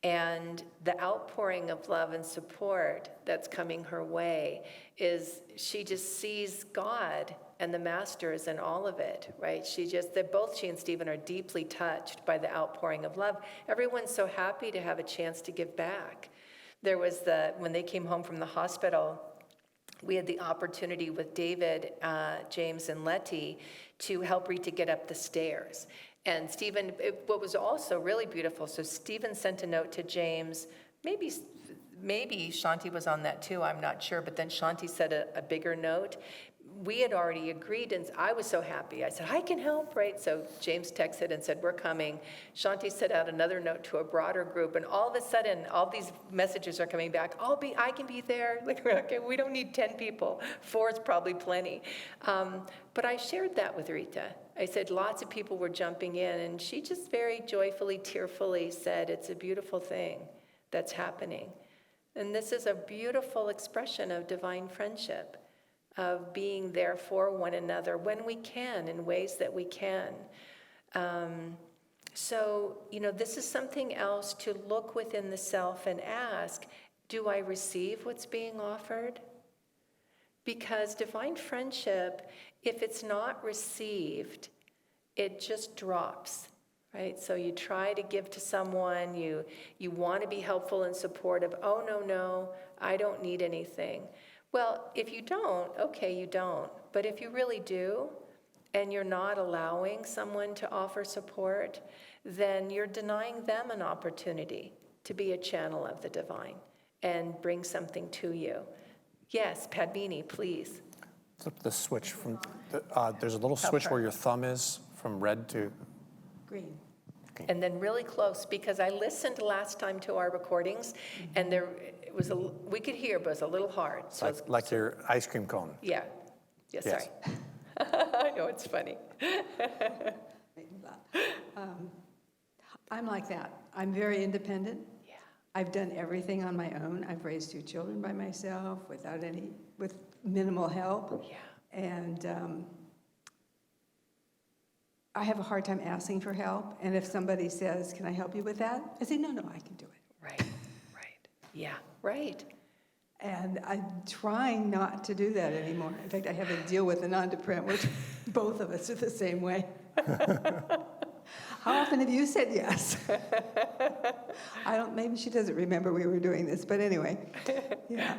And the outpouring of love and support that's coming her way is she just sees God and the masters and all of it, right? She and Stephen are deeply touched by the outpouring of love. Everyone's so happy to have a chance to give back. There was when they came home from the hospital, we had the opportunity with David, James, and Letty to help Rita get up the stairs. And Stephen, what was also really beautiful, so Stephen sent a note to James, maybe Shanti was on that too, I'm not sure, but then Shanti said a bigger note. We had already agreed, and I was so happy. I said, I can help, right? So James texted and said, we're coming. Shanti sent out another note to a broader group, and all of a sudden, all these messages are coming back. I can be there. Like, okay, we don't need 10 people. 4 is probably plenty. But I shared that with Rita. I said lots of people were jumping in, and she just very joyfully, tearfully said, it's a beautiful thing that's happening. And this is a beautiful expression of divine friendship. of being there for one another when we can, in ways that we can. So, this is something else to look within the self and ask, do I receive what's being offered? Because divine friendship, if it's not received, it just drops, right? So you try to give to someone, you want to be helpful and supportive. Oh, no, I don't need anything. Well, if you don't, okay, you don't. But if you really do, and you're not allowing someone to offer support, then you're denying them an opportunity to be a channel of the divine and bring something to you. Yes, Padmini, please. Flip the switch from, there's a little switch where your thumb is from red to Green. And then really close, because I listened last time to our recordings, and we could hear, but it was a little hard. So like your ice cream cone. yeah. Yes. Sorry. I know, it's funny. I'm like that. I'm very independent. Yeah. I've done everything on my own. I've raised 2 children by myself with minimal help. Yeah. And I have a hard time asking for help. And if somebody says, "Can I help you with that?" I say, no, I can do it. Right. Yeah, right. And I'm trying not to do that anymore. In fact, I have a deal with Ananda Prem, which both of us are the same way. How often have you said yes? Maybe she doesn't remember we were doing this, but anyway, yeah,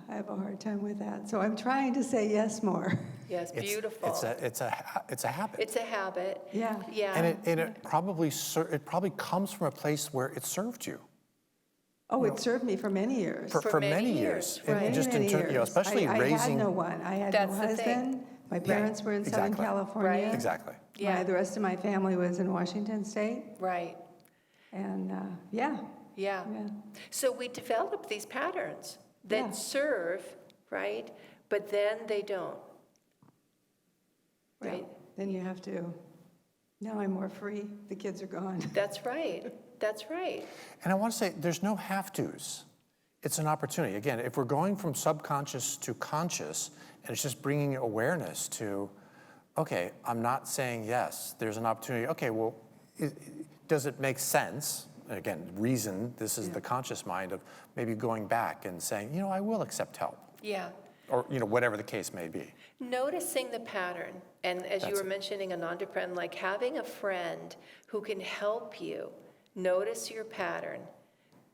I have a hard time with that. So I'm trying to say yes more. Yes, beautiful. It's a habit. It's a habit. Yeah. Yeah. And it probably comes from a place where it served you. Oh, it served me for many years. For many years. right. And just Many in terms, years. especially I raising. had no one. I had That's no the thing. husband. My parents were in Southern exactly. California. Right. Exactly. Yeah. The rest of my family was in Washington State. Right. And yeah. Yeah. So we develop these patterns that Yeah. serve, right? But then they don't. Right? Yeah. Then you have to, now I'm more free. The kids are gone. That's right. That's right. And I want to say there's no have-tos. It's an opportunity. Again, if we're going from subconscious to conscious, and it's just bringing awareness to, okay, I'm not saying yes. There's an opportunity. Okay, well, does it make sense? Again, reason, this is the conscious mind of maybe going back and saying, I will accept help. Yeah. Or, whatever the case may be. Noticing the pattern. And as you were mentioning, Ananda Prem, like having a friend who can help you notice your pattern,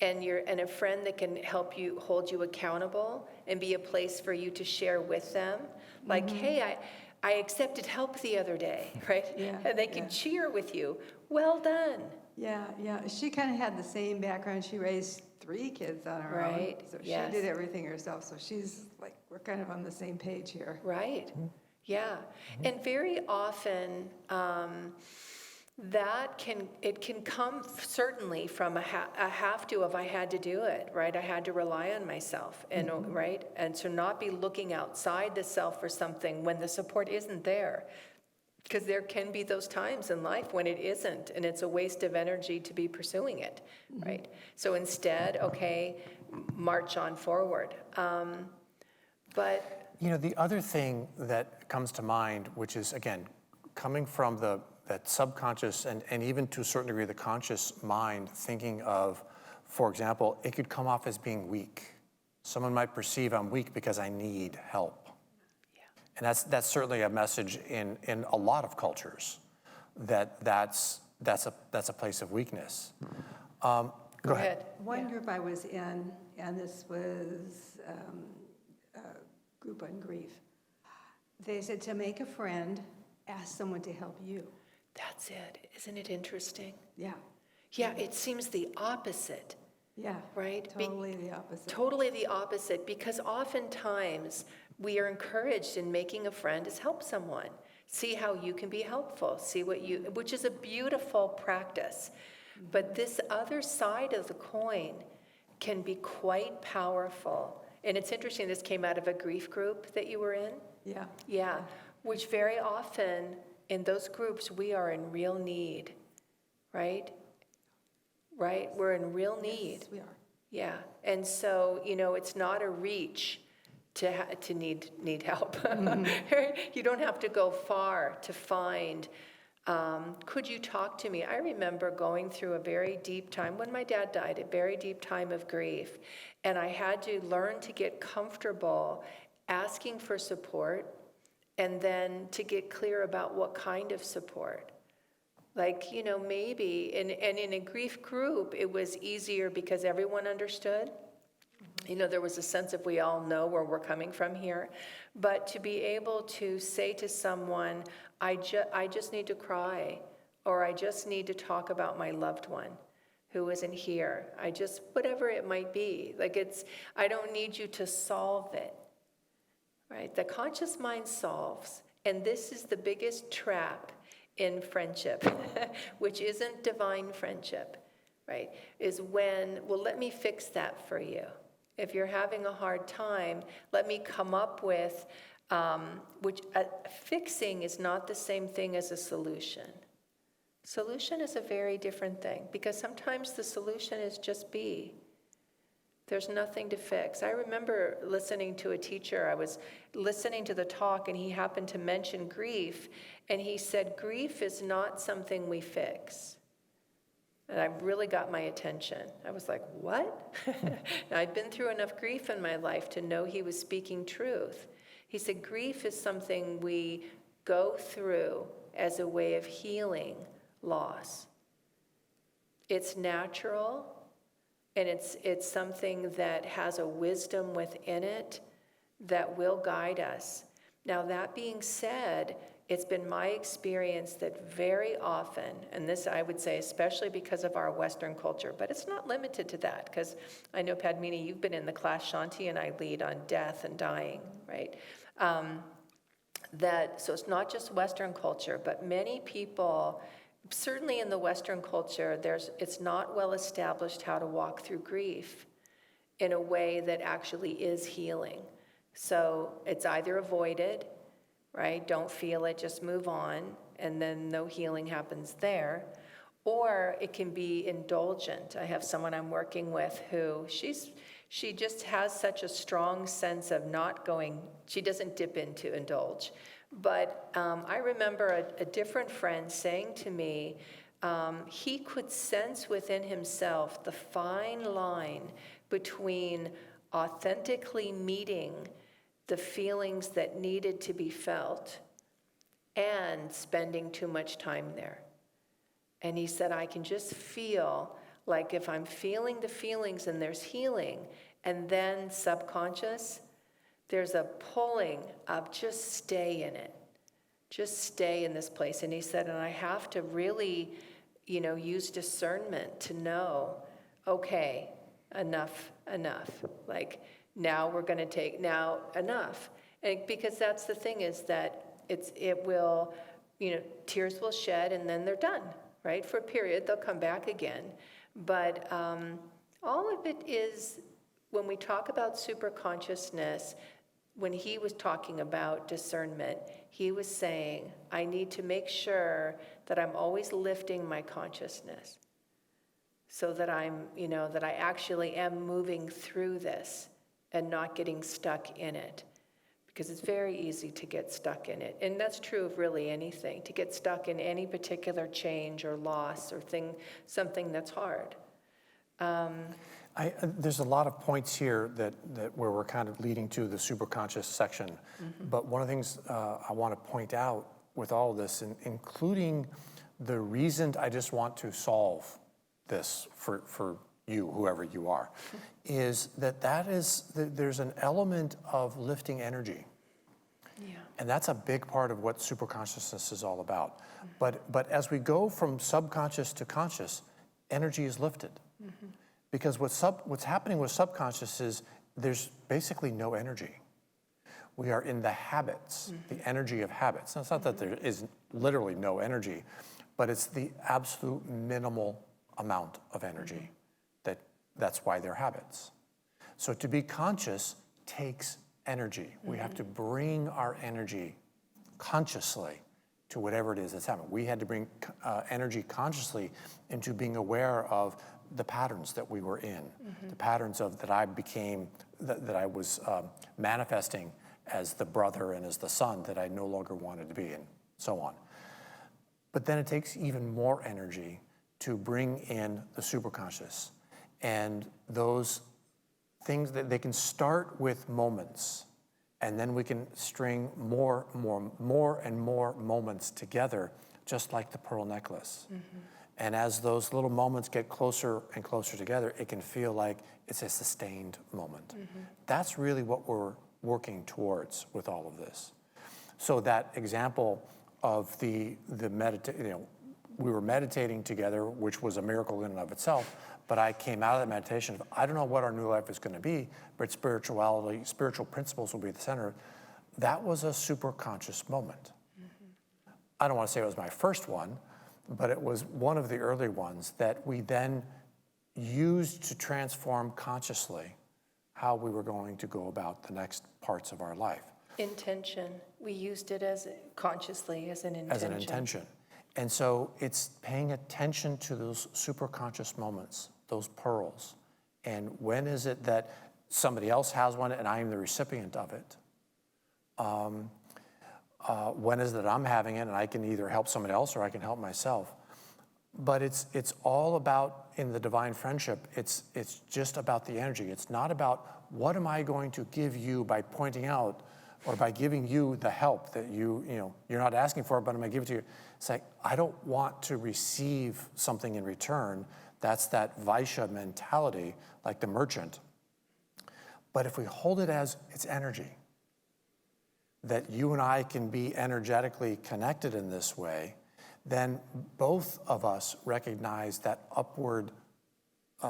and a friend that can help you, hold you accountable, and be a place for you to share with them. Like, hey, I accepted help the other day, right? Yeah, And they can cheer with you. Well done. Yeah. She kind of had the same background. She raised 3 kids on her own. Right, So yes. she did everything herself. So she's like, we're kind of on the same page here. Right. Yeah. And very often, it can come certainly from a have to of I had to do it, right? I had to rely on myself, and right? And to not be looking outside the self for something when the support isn't there. Because there can be those times in life when it isn't, and it's a waste of energy to be pursuing it, right? So instead, okay, march on forward. But the other thing that comes to mind, which is, again, coming from that subconscious and even to a certain degree the conscious mind, thinking of, for example, it could come off as being weak. Someone might perceive I'm weak because I need help. And that's certainly a message in a lot of cultures, that's a place of weakness. Go ahead. One group I was in, and this was a group on grief. They said to make a friend, ask someone to help you. that's it. Isn't it interesting? Yeah. Yeah, it seems the opposite. Yeah. Right? Totally the opposite. Totally the opposite, because oftentimes we are encouraged in making a friend is help someone. See how you can be helpful. Which is a beautiful practice. But this other side of the coin can be quite powerful. And it's interesting, this came out of a grief group that you were in. Yeah. Yeah, which very often in those groups we are in real need, right? Right? We're in real need. Yes, we are. Yeah, and so, it's not a reach to need help. You don't have to go far to find, could you talk to me? I remember going through a very deep time when my dad died, a very deep time of grief. And I had to learn to get comfortable asking for support and then to get clear about what kind of support. Like, maybe, and in a grief group, it was easier because everyone understood. There was a sense of we all know where we're coming from here. But to be able to say to someone, I just need to cry, or I just need to talk about my loved one who isn't here. Whatever it might be. I don't need you to solve it, right? The conscious mind solves. And this is the biggest trap in friendship, which isn't divine friendship, right? Is when, let me fix that for you. If you're having a hard time, let me come up with, fixing is not the same thing as a solution. Solution is a very different thing, because sometimes the solution is just be. There's nothing to fix. I remember listening to a teacher. I was listening to the talk, and he happened to mention grief, and he said, grief is not something we fix. And I really got my attention. I was like, what? I'd been through enough grief in my life to know he was speaking truth. He said, grief is something we go through as a way of healing loss. It's natural, and it's something that has a wisdom within it that will guide us. Now, that being said, it's been my experience that very often, and this I would say especially because of our Western culture, but it's not limited to that, because I know, Padmini, you've been in the class Shanti and I lead on death and dying, right? So it's not just Western culture, but many people, certainly in the Western culture, it's not well established how to walk through grief in a way that actually is healing. So it's either avoided, right? Don't feel it, just move on, and then no healing happens there. Or it can be indulgent. I have someone I'm working with who she just has such a strong sense of not going, she doesn't dip into indulge. But I remember a different friend saying to me, he could sense within himself the fine line between authentically meeting the feelings that needed to be felt and spending too much time there. And he said, I can just feel like if I'm feeling the feelings and there's healing, and then subconscious, there's a pulling of just stay in it. Just stay in this place. And he said, and I have to really, use discernment to know, okay, enough. Like, now we're going to take, now enough. And because that's the thing, is that it will, tears will shed and then they're done, right? For a period, they'll come back again. But all of it is, when we talk about superconsciousness, when he was talking about discernment, he was saying, I need to make sure that I'm always lifting my consciousness so that that I actually am moving through this and not getting stuck in it. Because it's very easy to get stuck in it. And that's true of really anything, to get stuck in any particular change or loss or something that's hard. There's a lot of points here that where we're kind of leading to the superconscious section. Mm-hmm. But one of the things I want to point out with all of this, including the reason I just want to solve this for you, whoever you are, is there's an element of lifting energy. Yeah. And that's a big part of what superconsciousness is all about. Mm-hmm. But as we go from subconscious to conscious, energy is lifted. Mm-hmm. Because what's happening with subconscious is there's basically no energy. We are in the habits, mm-hmm. the energy of habits. Now, it's not mm-hmm. that there is literally no energy, but it's the absolute minimal amount of energy. Mm-hmm. That's why they're habits. So to be conscious takes energy. Mm-hmm. We have to bring our energy consciously to whatever it is that's happening. We had to bring energy consciously into being aware of the patterns that we were in, mm-hmm. the patterns of that I became that I was manifesting as the brother and as the son that I no longer wanted to be, and so on. But then it takes even more energy to bring in the superconscious. And those things that they can start with moments, and then we can string more and more moments together, just like the pearl necklace. Mm-hmm. And as those little moments get closer and closer together, it can feel like it's a sustained moment. Mm-hmm. That's really what we're working towards with all of this. So that example of we were meditating together, which was a miracle in and of itself, but I came out of that meditation of, I don't know what our new life is going to be, but spirituality, spiritual principles will be at the center. That was a super conscious moment. Mm-hmm. I don't want to say it was my first one, but it was one of the early ones that we then used to transform consciously how we were going to go about the next parts of our life. Intention. We used it consciously as an intention. As an intention. And so it's paying attention to those super conscious moments, those pearls. And when is it that somebody else has one and I am the recipient of it? When is it that I'm having it and I can either help somebody else or I can help myself? But it's all about, in the divine friendship, it's just about the energy. It's not about what am I going to give you by pointing out or by giving you the help that you're not asking for, but I'm going to give it to you. It's like, I don't want to receive something in return. That's that Vaishya mentality, like the merchant. But if we hold it as it's energy, that you and I can be energetically connected in this way, then both of us recognize that upward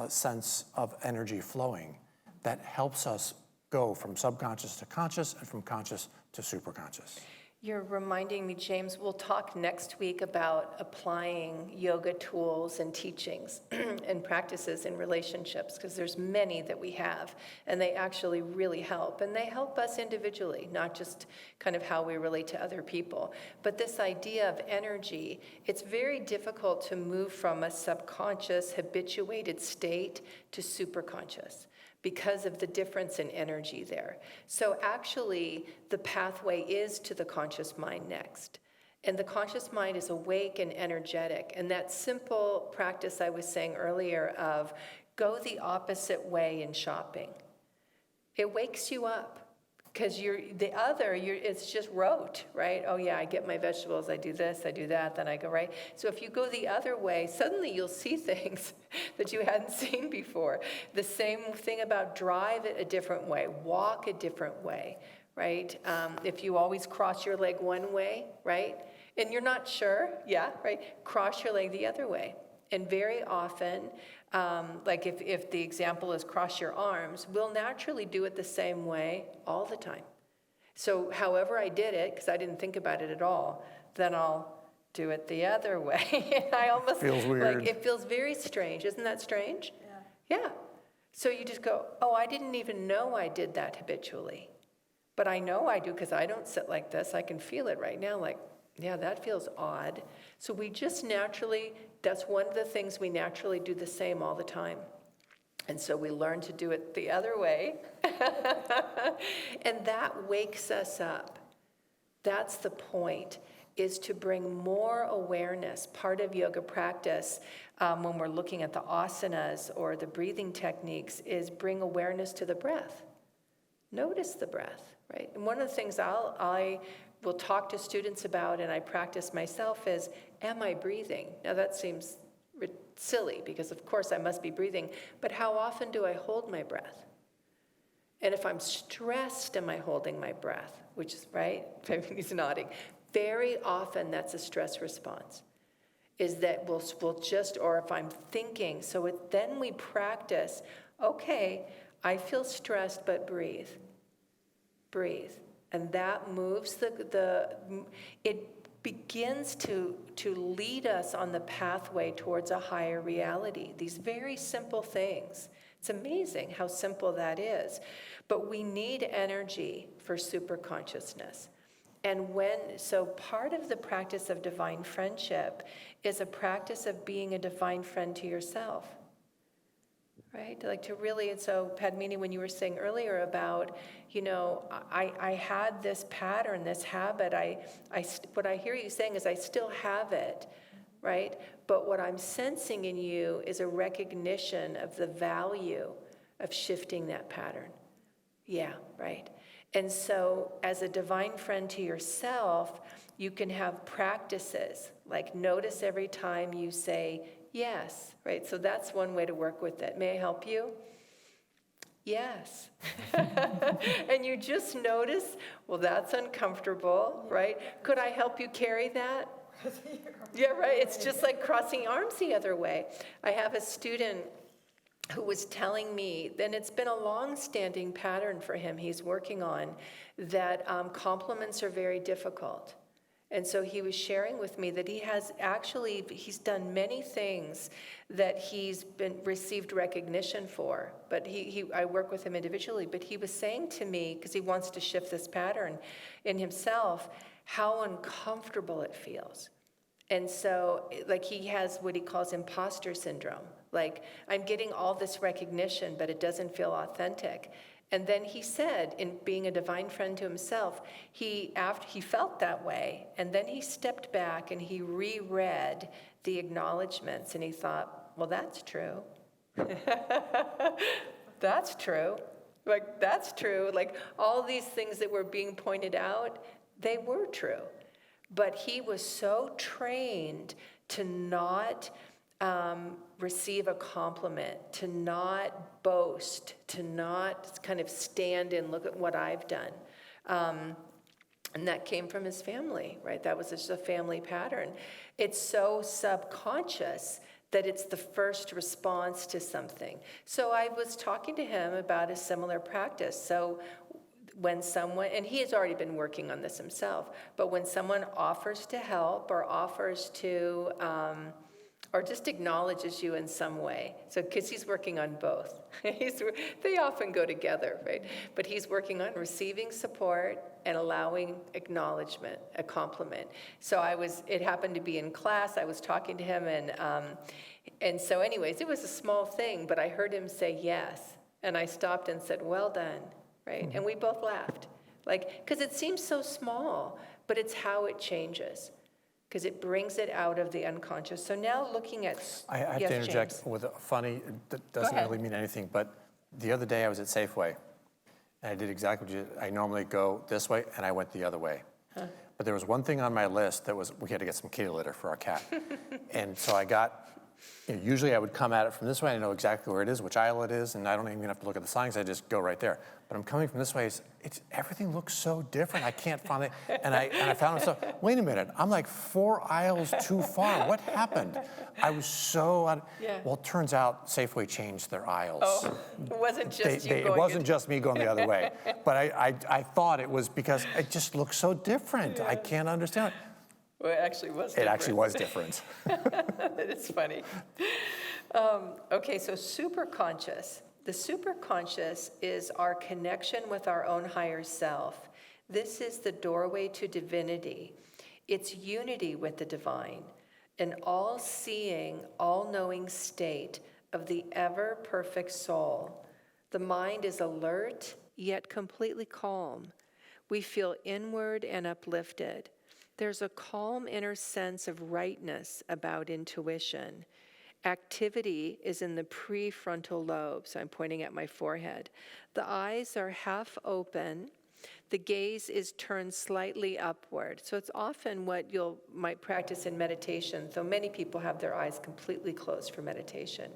sense of energy flowing that helps us go from subconscious to conscious and from conscious to superconscious. You're reminding me, James, we'll talk next week about applying yoga tools and teachings and practices in relationships, because there's many that we have, and they actually really help. And they help us individually, not just kind of how we relate to other people. But this idea of energy, it's very difficult to move from a subconscious, habituated state to superconscious, because of the difference in energy there. So actually, the pathway is to the conscious mind next. And the conscious mind is awake and energetic. And that simple practice I was saying earlier of go the opposite way in shopping, it wakes you up. Because it's just rote, right? Oh yeah, I get my vegetables, I do this, I do that, then I go, right? So if you go the other way, suddenly you'll see things that you hadn't seen before. The same thing about drive it a different way, walk a different way, right? If you always cross your leg one way, right? And you're not sure, yeah, right? Cross your leg the other way. And very often, like if the example is cross your arms, we'll naturally do it the same way all the time. So however I did it, because I didn't think about it at all, then I'll do it the other way. I almost feels weird. Like it feels very strange. Isn't that strange? Yeah. So you just go, oh, I didn't even know I did that habitually. But I know I do because I don't sit like this. I can feel it right now, like, yeah, that feels odd. So we just naturally, that's one of the things we naturally do the same all the time. And so we learn to do it the other way. And that wakes us up. That's the point, is to bring more awareness. Part of yoga practice, when we're looking at the asanas or the breathing techniques, is bring awareness to the breath. Notice the breath, right? And one of the things I will talk to students about, and I practice myself, is, am I breathing? Now that seems silly, because of course I must be breathing, but how often do I hold my breath? And if I'm stressed, am I holding my breath? Which is, right? Everybody's nodding. Very often that's a stress response, is that we'll just, or if I'm thinking, so then we practice, okay, I feel stressed, but breathe. Breathe. And that moves it begins to lead us on the pathway towards a higher reality. These very simple things. It's amazing how simple that is. But we need energy for superconsciousness. And so part of the practice of divine friendship is a practice of being a divine friend to yourself. right? Like to really, and so Padmini, when you were saying earlier about, I had this pattern, this habit, what I hear you saying is I still have it, right? But what I'm sensing in you is a recognition of the value of shifting that pattern. Yeah, right. And so as a divine friend to yourself, you can have practices, like notice every time you say yes, right? So that's one way to work with it. May I help you? Yes. And you just notice, well, that's uncomfortable, right? Could I help you carry that? Yeah, right. It's just like crossing arms the other way. I have a student who was telling me, and it's been a long-standing pattern for him he's working on, that compliments are very difficult. And so he was sharing with me that he's done many things that he's received recognition for, but I work with him individually, but he was saying to me, because he wants to shift this pattern in himself, how uncomfortable it feels. And so, like, he has what he calls imposter syndrome. Like, I'm getting all this recognition, but it doesn't feel authentic. And then he said, in being a divine friend to himself, he felt that way, and then he stepped back and he reread the acknowledgments, and he thought, well, that's true. That's true. Like, that's true. Like, all these things that were being pointed out, they were true. But he was so trained to not receive a compliment, to not boast, to not kind of stand and look at what I've done. And that came from his family, right? That was just a family pattern. It's so subconscious that it's the first response to something. So I was talking to him about a similar practice. So when someone, and he has already been working on this himself, but when someone offers to help or offers to, or just acknowledges you in some way, so because he's working on both. They often go together, right? But he's working on receiving support and allowing acknowledgement, a compliment. So it happened to be in class, I was talking to him, and so anyways, it was a small thing, but I heard him say yes, and I stopped and said, well done. Right? And we both laughed. Like, because it seems so small, but it's how it changes. Because it brings it out of the unconscious. So now looking at, I have yes, to interject James. with a funny, that doesn't really mean anything, but the other day I was at Safeway, and I did exactly what you did. I normally go this way, and I went the other way. Huh. But there was one thing on my list that was, we had to get some kitty litter for our cat. And so I got, usually I would come at it from this way, I know exactly where it is, which aisle it is, and I don't even have to look at the signs, I just go right there. But I'm coming from this way, everything looks so different, I can't find it. And I found myself, wait a minute, I'm like 4 aisles too far, what happened? I was so, well, it turns out Safeway changed their aisles. Oh, it wasn't just you going. It wasn't just me going the other way. But I thought it was because it just looks so different, I can't understand it. Well, it actually was different. It actually was different. It's funny. Okay, so superconscious. The superconscious is our connection with our own higher self. This is the doorway to divinity. It's unity with the divine, an all-seeing, all-knowing state of the ever-perfect soul. The mind is alert, yet completely calm. We feel inward and uplifted. There's a calm inner sense of rightness about intuition. Activity is in the prefrontal lobe, so I'm pointing at my forehead. The eyes are half open. The gaze is turned slightly upward. So it's often what you might practice in meditation, though many people have their eyes completely closed for meditation.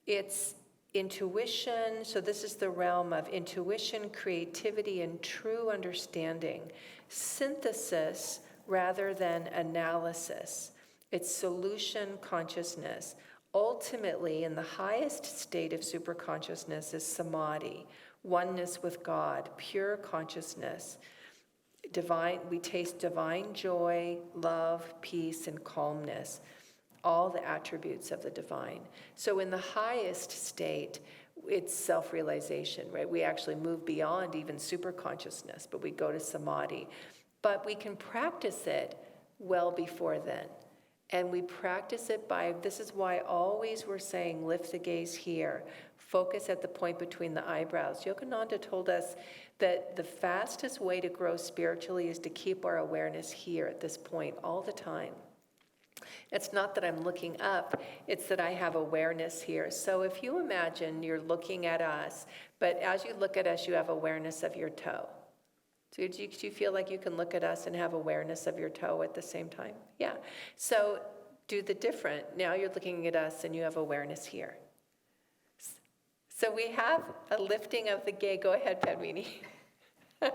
It's intuition, so this is the realm of intuition, creativity, and true understanding. Synthesis rather than analysis. It's solution consciousness. Ultimately, in the highest state of superconsciousness is samadhi, oneness with God, pure consciousness. Divine, we taste divine joy, love, peace, and calmness. All the attributes of the divine. So in the highest state, it's self-realization, right? We actually move beyond even superconsciousness, but we go to samadhi. But we can practice it well before then. And we practice it by, this is why always we're saying lift the gaze here, focus at the point between the eyebrows. Yogananda told us that the fastest way to grow spiritually is to keep our awareness here at this point all the time. It's not that I'm looking up, it's that I have awareness here. So if you imagine you're looking at us, but as you look at us, you have awareness of your toe. Do you feel like you can look at us and have awareness of your toe at the same time? Yeah. So do the different. Now you're looking at us and you have awareness here. So we have a lifting of the gaze. Go ahead, Padmini. One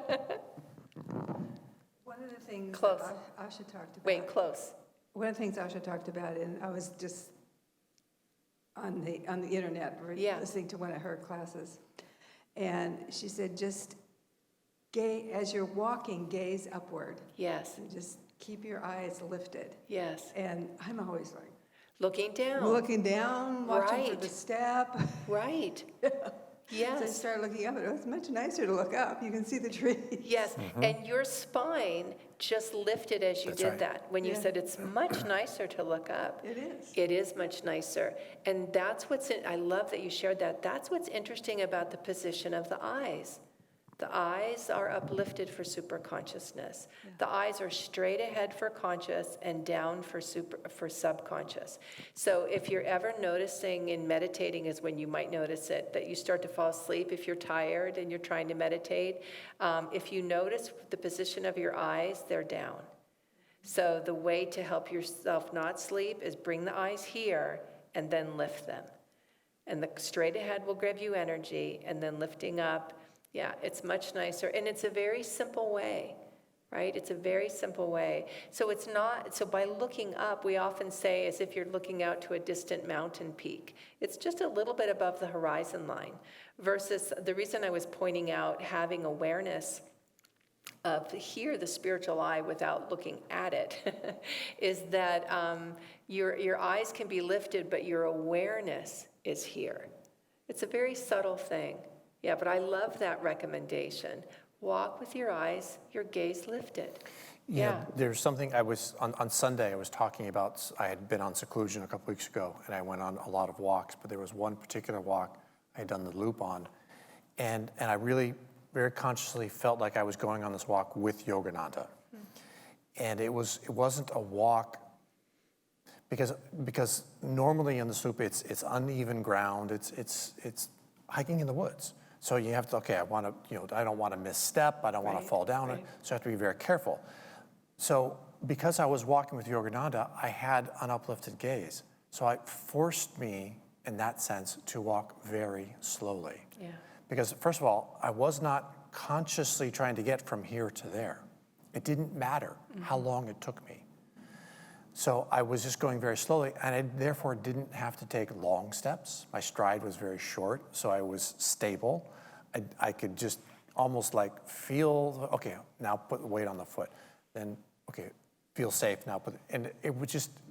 of the things Close. that Asha talked about. Wait, close. One of the things Asha talked about, and I was just on the internet Yeah. listening to one of her classes, and she said, just as you're walking, gaze upward. Yes. And just keep your eyes lifted. Yes. And I'm always like Looking down. looking down, watching for Right. the step. Right. So I Yes. started looking up, and it's much nicer to look up. You can see the trees. Yes. And your spine just lifted as you That's did right. that. When you Yeah. said it's much nicer to look up. It is. It is much nicer. And that's I love that you shared that. That's what's interesting about the position of the eyes. The eyes are uplifted for superconsciousness. Yeah. The eyes are straight ahead for conscious and down for subconscious. So if you're ever noticing in meditating is when you might notice it, that you start to fall asleep if you're tired and you're trying to meditate. If you notice the position of your eyes, they're down. So the way to help yourself not sleep is bring the eyes here and then lift them. And the straight ahead will give you energy, and then lifting up, yeah, it's much nicer. And it's a very simple way, right? It's a very simple way. So it's not, so by looking up, we often say as if you're looking out to a distant mountain peak. It's just a little bit above the horizon line. Versus the reason I was pointing out having awareness of here, the spiritual eye, without looking at it, is that your eyes can be lifted, but your awareness is here. It's a very subtle thing. Yeah, but I love that recommendation. Walk with your eyes, your gaze lifted. Yeah. There's something on Sunday I was talking about. I had been on seclusion a couple weeks ago, and I went on a lot of walks, but there was one particular walk I had done the loop on, and I really very consciously felt like I was going on this walk with Yogananda. And it wasn't a walk because normally in the loop it's uneven ground, it's hiking in the woods. So you have to, okay, I don't want to misstep, I don't want to Right, fall down, right. so I have to be very careful. So because I was walking with Yogananda, I had an uplifted gaze. So it forced me, in that sense, to walk very slowly. Yeah. Because first of all, I was not consciously trying to get from here to there. It didn't matter how long it took me. So I was just going very slowly, and I therefore didn't have to take long steps. My stride was very short, so I was stable. I could just almost like feel, okay, now put the weight on the foot. Then, okay, feel safe, now put, and it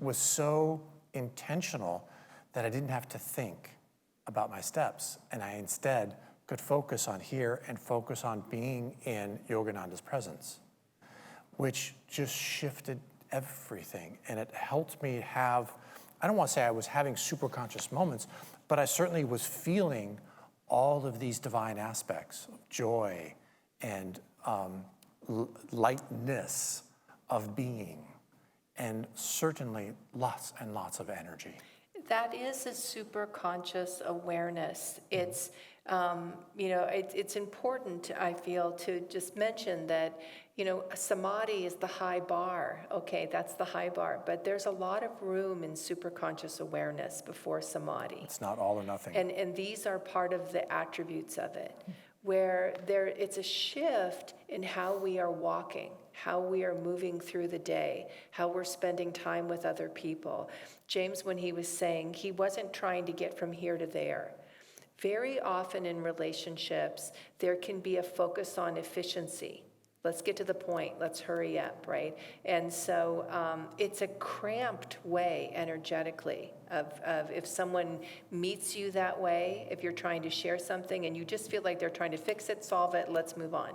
was so intentional that I didn't have to think about my steps. And I instead could focus on here and focus on being in Yogananda's presence, which just shifted everything. And it helped me have, I don't want to say I was having super conscious moments, but I certainly was feeling all of these divine aspects of joy and lightness of being, and certainly lots and lots of energy. That is a super conscious awareness. It's, it's important, I feel, to just mention that, samadhi is the high bar. Okay, that's the high bar. But there's a lot of room in super conscious awareness before samadhi. It's not all or nothing. And these are part of the attributes of it, where it's a shift in how we are walking, how we are moving through the day, how we're spending time with other people. James, when he was saying, he wasn't trying to get from here to there. Very often in relationships, there can be a focus on efficiency. Let's get to the point. Let's hurry up, right? And so it's a cramped way energetically of if someone meets you that way, if you're trying to share something and you just feel like they're trying to fix it, solve it, let's move on.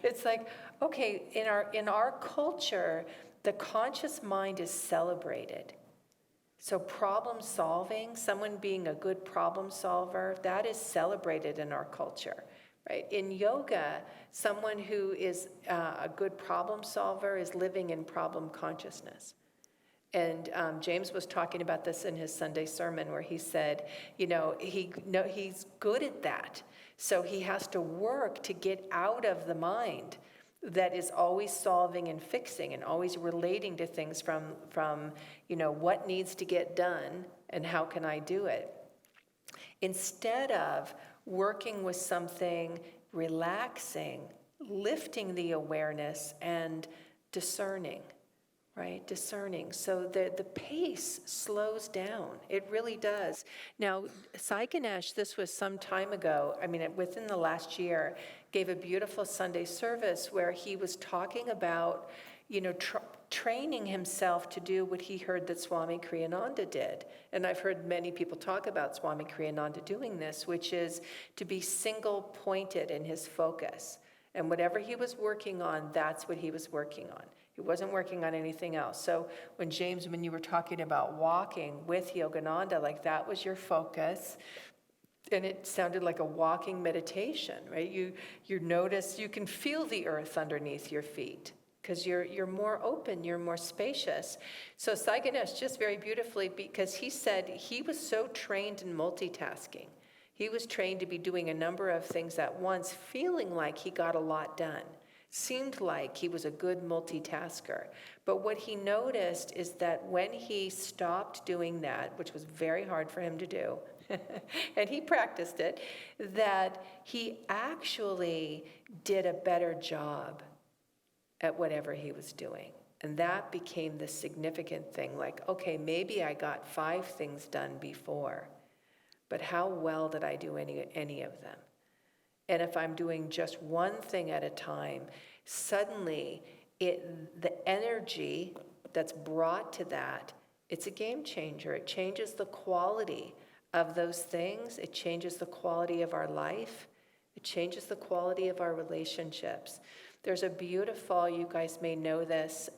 It's like, okay, in our culture, the conscious mind is celebrated. So problem solving, someone being a good problem solver, that is celebrated in our culture, right? In yoga, someone who is a good problem solver is living in problem consciousness. And James was talking about this in his Sunday sermon where he said, he's good at that. So he has to work to get out of the mind that is always solving and fixing and always relating to things from what needs to get done and how can I do it, instead of working with something relaxing, lifting the awareness and discerning, right? Discerning. So the pace slows down. It really does. Now, Sai Ganesh, this was some time ago, within the last year, gave a beautiful Sunday service where he was talking about, training himself to do what he heard that Swami Kriyananda did. And I've heard many people talk about Swami Kriyananda doing this, which is to be single-pointed in his focus. And whatever he was working on, that's what he was working on. He wasn't working on anything else. So when you were talking about walking with Yogananda, like that was your focus, and it sounded like a walking meditation, right? You notice, you can feel the earth underneath your feet because you're more open, you're more spacious. So Sai Ganesh, just very beautifully, because he said he was so trained in multitasking. He was trained to be doing a number of things at once, feeling like he got a lot done. Seemed like he was a good multitasker. But what he noticed is that when he stopped doing that, which was very hard for him to do, and he practiced it, that he actually did a better job at whatever he was doing. And that became the significant thing, like, okay, maybe I got 5 things done before, but how well did I do any of them? And if I'm doing just one thing at a time, suddenly the energy that's brought to that, it's a game changer. It changes the quality of those things. It changes the quality of our life. It changes the quality of our relationships. There's a beautiful, you guys may know this,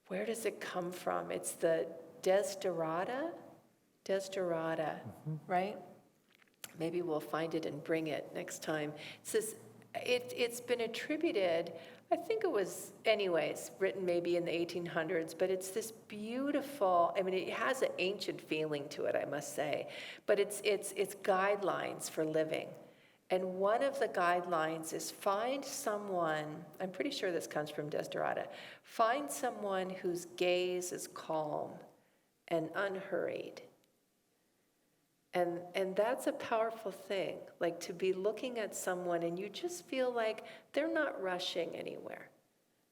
where does it come from? It's the Desiderata, right? Maybe we'll find it and bring it next time. It says, it's been attributed, I think it was, anyways, written maybe in the 1800s, but it's this beautiful, it has an ancient feeling to it, I must say, but it's guidelines for living. And one of the guidelines is find someone, I'm pretty sure this comes from Desiderata, find someone whose gaze is calm and unhurried. And that's a powerful thing, like to be looking at someone and you just feel like they're not rushing anywhere,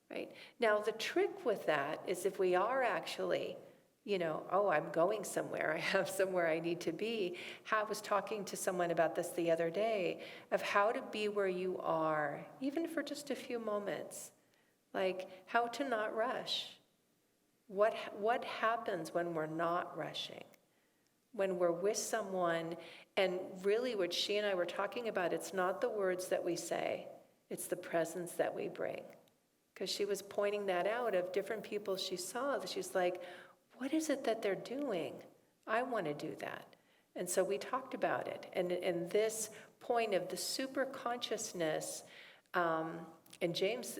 right? Now, the trick with that is if we are actually, I'm going somewhere, I have somewhere I need to be. I was talking to someone about this the other day, of how to be where you are, even for just a few moments, like how to not rush. What happens when we're not rushing? When we're with someone, and really what she and I were talking about, it's not the words that we say, it's the presence that we bring. Because she was pointing that out of different people she saw, that she's like, what is it that they're doing? I want to do that. And so we talked about it. And this point of the super consciousness, and James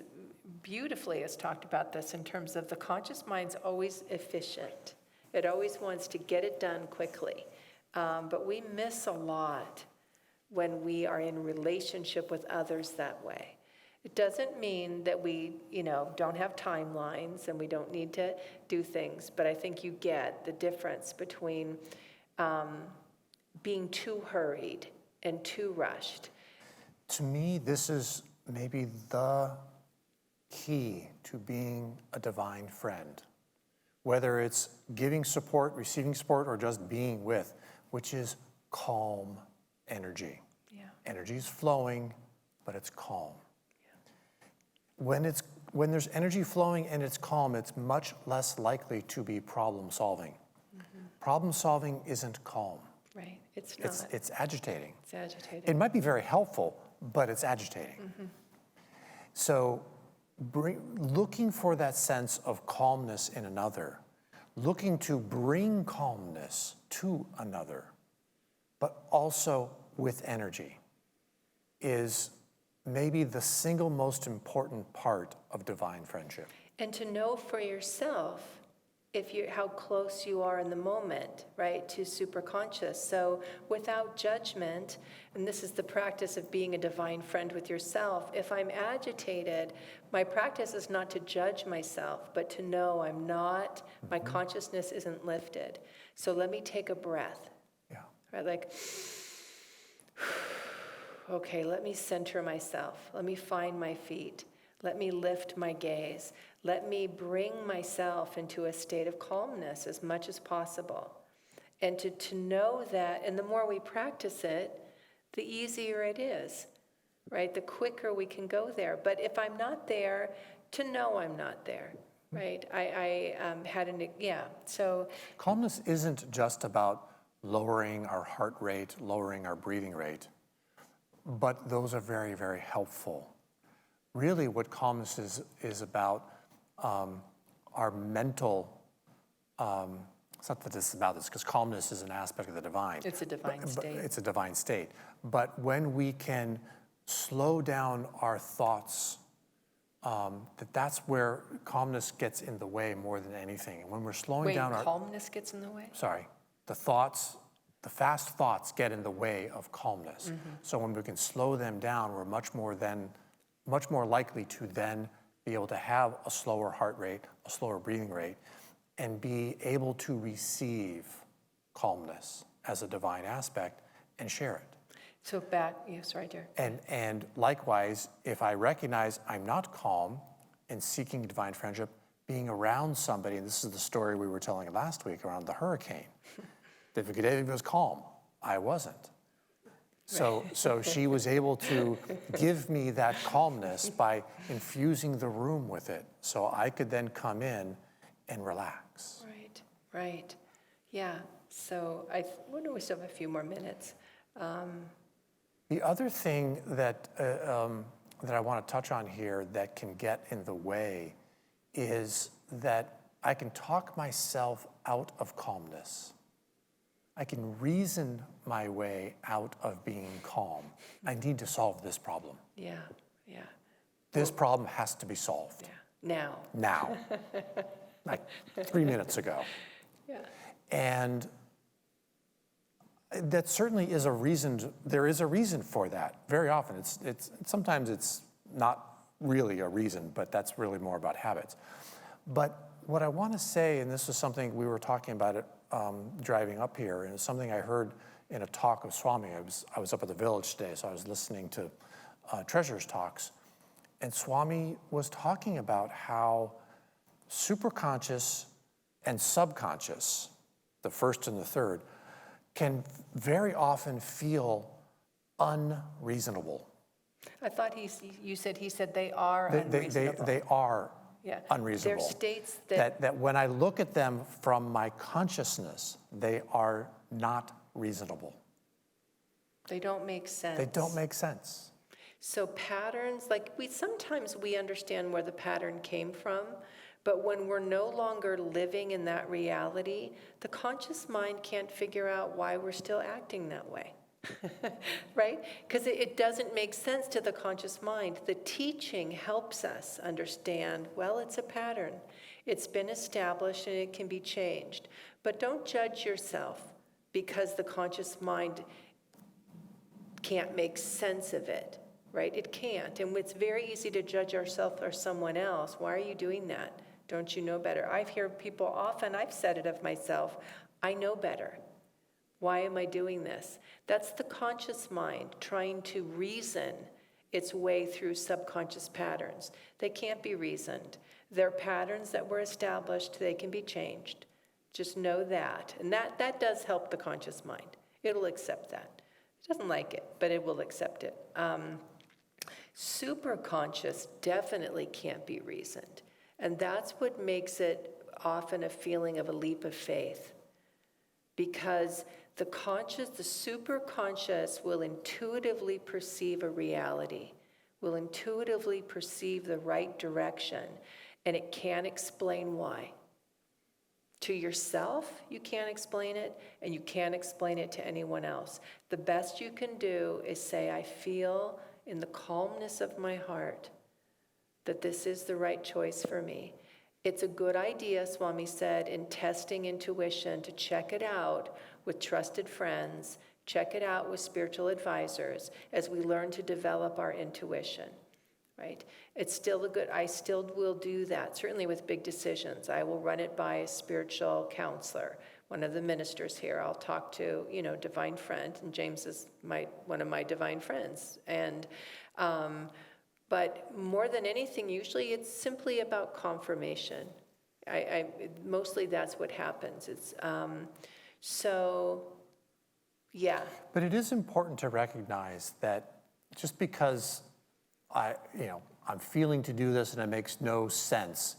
beautifully has talked about this in terms of the conscious mind's always efficient. It always wants to get it done quickly. But we miss a lot when we are in relationship with others that way. It doesn't mean that we, don't have timelines and we don't need to do things, but I think you get the difference between being too hurried and too rushed. To me, this is maybe the key to being a divine friend. Whether it's giving support, receiving support, or just being with, which is calm energy. Yeah. Energy is flowing, but it's calm. Yeah. When there's energy flowing and it's calm, it's much less likely to be problem solving. Mm-hmm. Problem solving isn't calm. Right, it's not. It's agitating. It's agitating. It might be very helpful, but it's agitating. Mm-hmm. So looking for that sense of calmness in another, looking to bring calmness to another, but also with energy, is maybe the single most important part of divine friendship. And to know for yourself how close you are in the moment, right, to superconscious. So without judgment, and this is the practice of being a divine friend with yourself, if I'm agitated, my practice is not to judge myself, but to know I'm not, my consciousness isn't lifted. So let me take a breath. Yeah. Right, like, okay, let me center myself. Let me find my feet. Let me lift my gaze. Let me bring myself into a state of calmness as much as possible. And to know that, and the more we practice it, the easier it is, right? The quicker we can go there. But if I'm not there, to know I'm not there, right? I so. Calmness isn't just about lowering our heart rate, lowering our breathing rate, but those are very, very helpful. Really what calmness is about our mental, it's not that this is about this, because calmness is an aspect of the divine. It's a divine state. It's a divine state. But when we can slow down our thoughts, that's where calmness gets in the way more than anything. And when we're slowing down our... calmness gets in the way? Sorry. The fast thoughts get in the way of calmness. So when we can slow them down, we're much more likely to then be able to have a slower heart rate, a slower breathing rate, and be able to receive calmness as a divine aspect and share it. So yes, right there. And likewise, if I recognize I'm not calm and seeking divine friendship, being around somebody, and this is the story we were telling last week around the hurricane. Vivekadevi was calm. I wasn't. So she was able to give me that calmness by infusing the room with it, so I could then come in and relax. Right. Yeah. So we still have a few more minutes. The other thing that I want to touch on here that can get in the way is that I can talk myself out of calmness. I can reason my way out of being calm. I need to solve this problem. Yeah. This problem has to be solved. Yeah. Now. Like 3 minutes ago. Yeah. And that certainly is a reason, there is a reason for that. Very often, sometimes it's not really a reason, but that's really more about habits. But what I want to say, and this is something we were talking about it driving up here, and it's something I heard in a talk of Swami. I was up at the village today, so I was listening to Treasure's talks, and Swami was talking about how superconscious and subconscious, the first and the third, can very often feel unreasonable. I thought you said they are unreasonable. They are Yeah. unreasonable. They're states that when I look at them from my consciousness, they are not reasonable. They don't make sense. They don't make sense. So patterns, sometimes we understand where the pattern came from, but when we're no longer living in that reality, the conscious mind can't figure out why we're still acting that way. Right? Because it doesn't make sense to the conscious mind. The teaching helps us understand, well, it's a pattern. It's been established and it can be changed. But don't judge yourself because the conscious mind can't make sense of it, right? It can't. And it's very easy to judge ourselves or someone else. Why are you doing that? Don't you know better? I've heard people often, I've said it of myself, I know better. Why am I doing this? That's the conscious mind trying to reason its way through subconscious patterns. They can't be reasoned. They're patterns that were established. They can be changed. Just know that. And that does help the conscious mind. It'll accept that. It doesn't like it, but it will accept it. Superconscious definitely can't be reasoned. And that's what makes it often a feeling of a leap of faith. Because the superconscious will intuitively perceive a reality will intuitively perceive the right direction, and it can't explain why. To yourself, you can't explain it, and you can't explain it to anyone else. The best you can do is say, I feel in the calmness of my heart that this is the right choice for me. It's a good idea, Swami said, in testing intuition to check it out with trusted friends, check it out with spiritual advisors as we learn to develop our intuition. Right? It's still I still will do that, certainly with big decisions. I will run it by a spiritual counselor, one of the ministers here. I'll talk to, divine friend, and James is one of my divine friends. And, but more than anything, usually it's simply about confirmation. Mostly that's what happens. It's, yeah. But it is important to recognize that just because I'm feeling to do this and it makes no sense,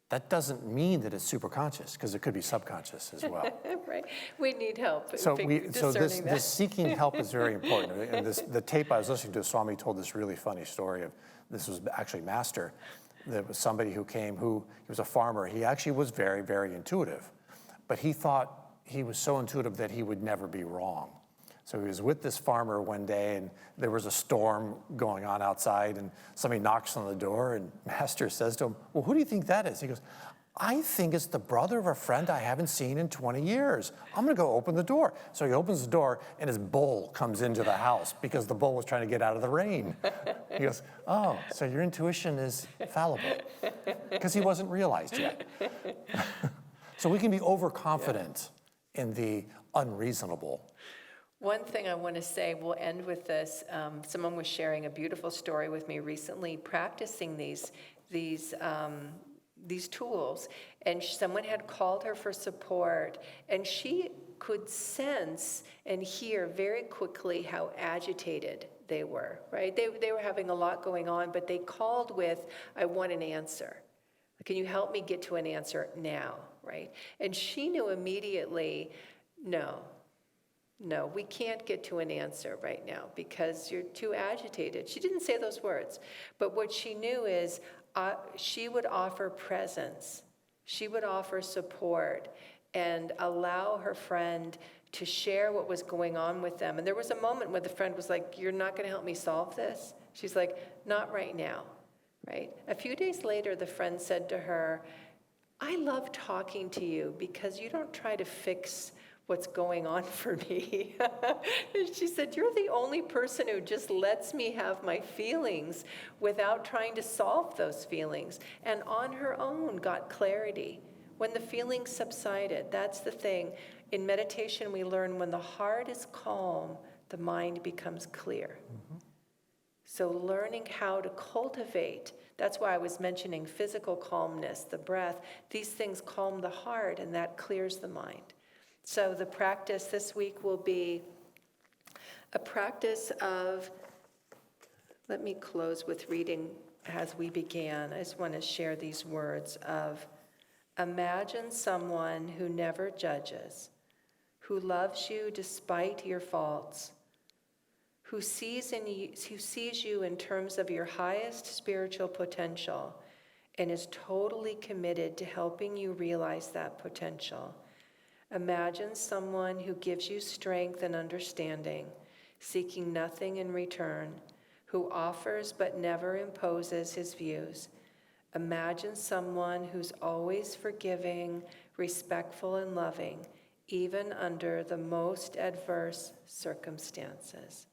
that doesn't mean that it's superconscious, because it could be subconscious as well. Right. We need help. So this seeking help is very important. And the tape I was listening to, Swami told this really funny story of, this was actually Master. There was somebody who came he was a farmer. He actually was very, very intuitive. But he thought he was so intuitive that he would never be wrong. So he was with this farmer one day, and there was a storm going on outside, and somebody knocks on the door, and Master says to him, well, who do you think that is? He goes, I think it's the brother of a friend I haven't seen in 20 years. I'm going to go open the door. So he opens the door, and his bull comes into the house because the bull was trying to get out of the rain. He goes, oh, so your intuition is fallible, because he wasn't realized yet. So we can be overconfident in the unreasonable. One thing I want to say, we'll end with this. Someone was sharing a beautiful story with me recently, practicing these tools, and someone had called her for support, and she could sense and hear very quickly how agitated they were. Right? They were having a lot going on, but they called with, "I want an answer. Can you help me get to an answer now?" Right? And she knew immediately, no, we can't get to an answer right now because you're too agitated. She didn't say those words, but what she knew is she would offer presence. She would offer support and allow her friend to share what was going on with them. And there was a moment when the friend was like, you're not going to help me solve this? She's like, not right now, right? A few days later, the friend said to her, I love talking to you because you don't try to fix what's going on for me. And she said, you're the only person who just lets me have my feelings without trying to solve those feelings. And on her own got clarity. When the feelings subsided, that's the thing. In meditation, we learn when the heart is calm, the mind becomes clear. Mm-hmm. So learning how to cultivate, that's why I was mentioning physical calmness, the breath, these things calm the heart and that clears the mind. So the practice this week will be a practice of, let me close with reading as we began. I just want to share these words of, imagine someone who never judges, who loves you despite your faults, who sees you in terms of your highest spiritual potential and is totally committed to helping you realize that potential. Imagine someone who gives you strength and understanding, seeking nothing in return, who offers but never imposes his views. Imagine someone who's always forgiving, respectful, and loving, even under the most adverse circumstances.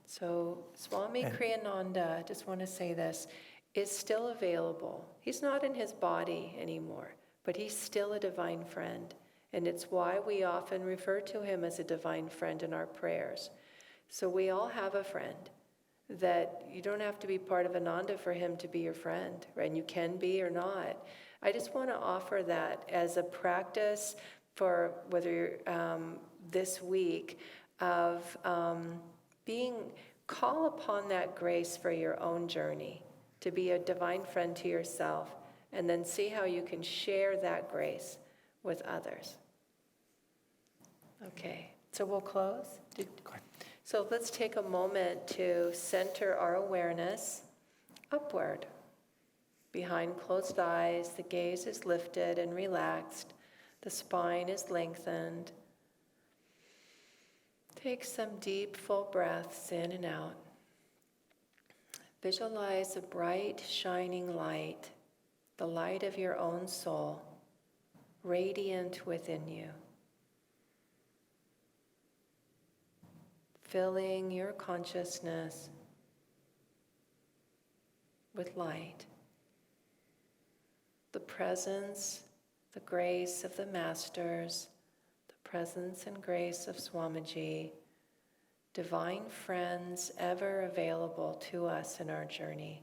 So Swami Kriyananda, I just want to say this, is still available. He's not in his body anymore, but he's still a divine friend. And it's why we often refer to him as a divine friend in our prayers. So we all have a friend that you don't have to be part of Ananda for him to be your friend, right? And you can be or not. I just want to offer that as a practice for whether you're this week of call upon that grace for your own journey, to be a divine friend to yourself, and then see how you can share that grace with others. Okay, so we'll close. So let's take a moment to center our awareness upward. Behind closed eyes, the gaze is lifted and relaxed. The spine is lengthened. Take some deep, full breaths in and out. Visualize a bright, shining light, the light of your own soul, radiant within you, filling your consciousness with light. The presence, the grace of the Masters, the presence and grace of Swamiji, divine friends ever available to us in our journey.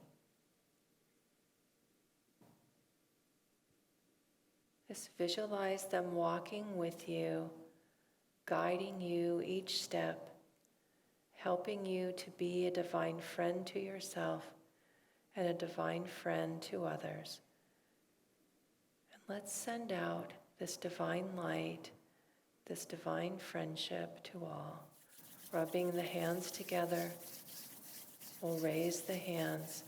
Just visualize them walking with you, guiding you each step, helping you to be a divine friend to yourself and a divine friend to others. And let's send out this divine light, this divine friendship to all. Rubbing the hands together, we'll raise the hands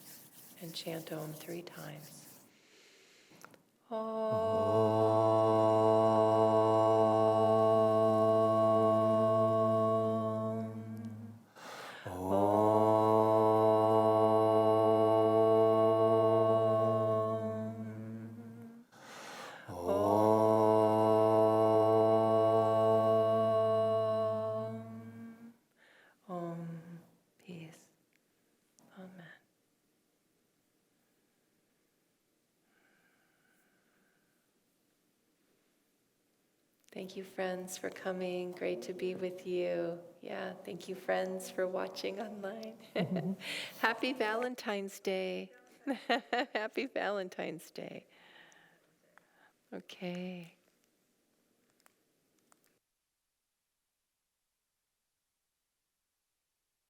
and chant Om 3 times. Peace. Amen. Thank you, friends, for coming. Great to be with you. Yeah, thank you, friends, for watching online. Happy Valentine's Day. Happy Valentine's Day. Okay.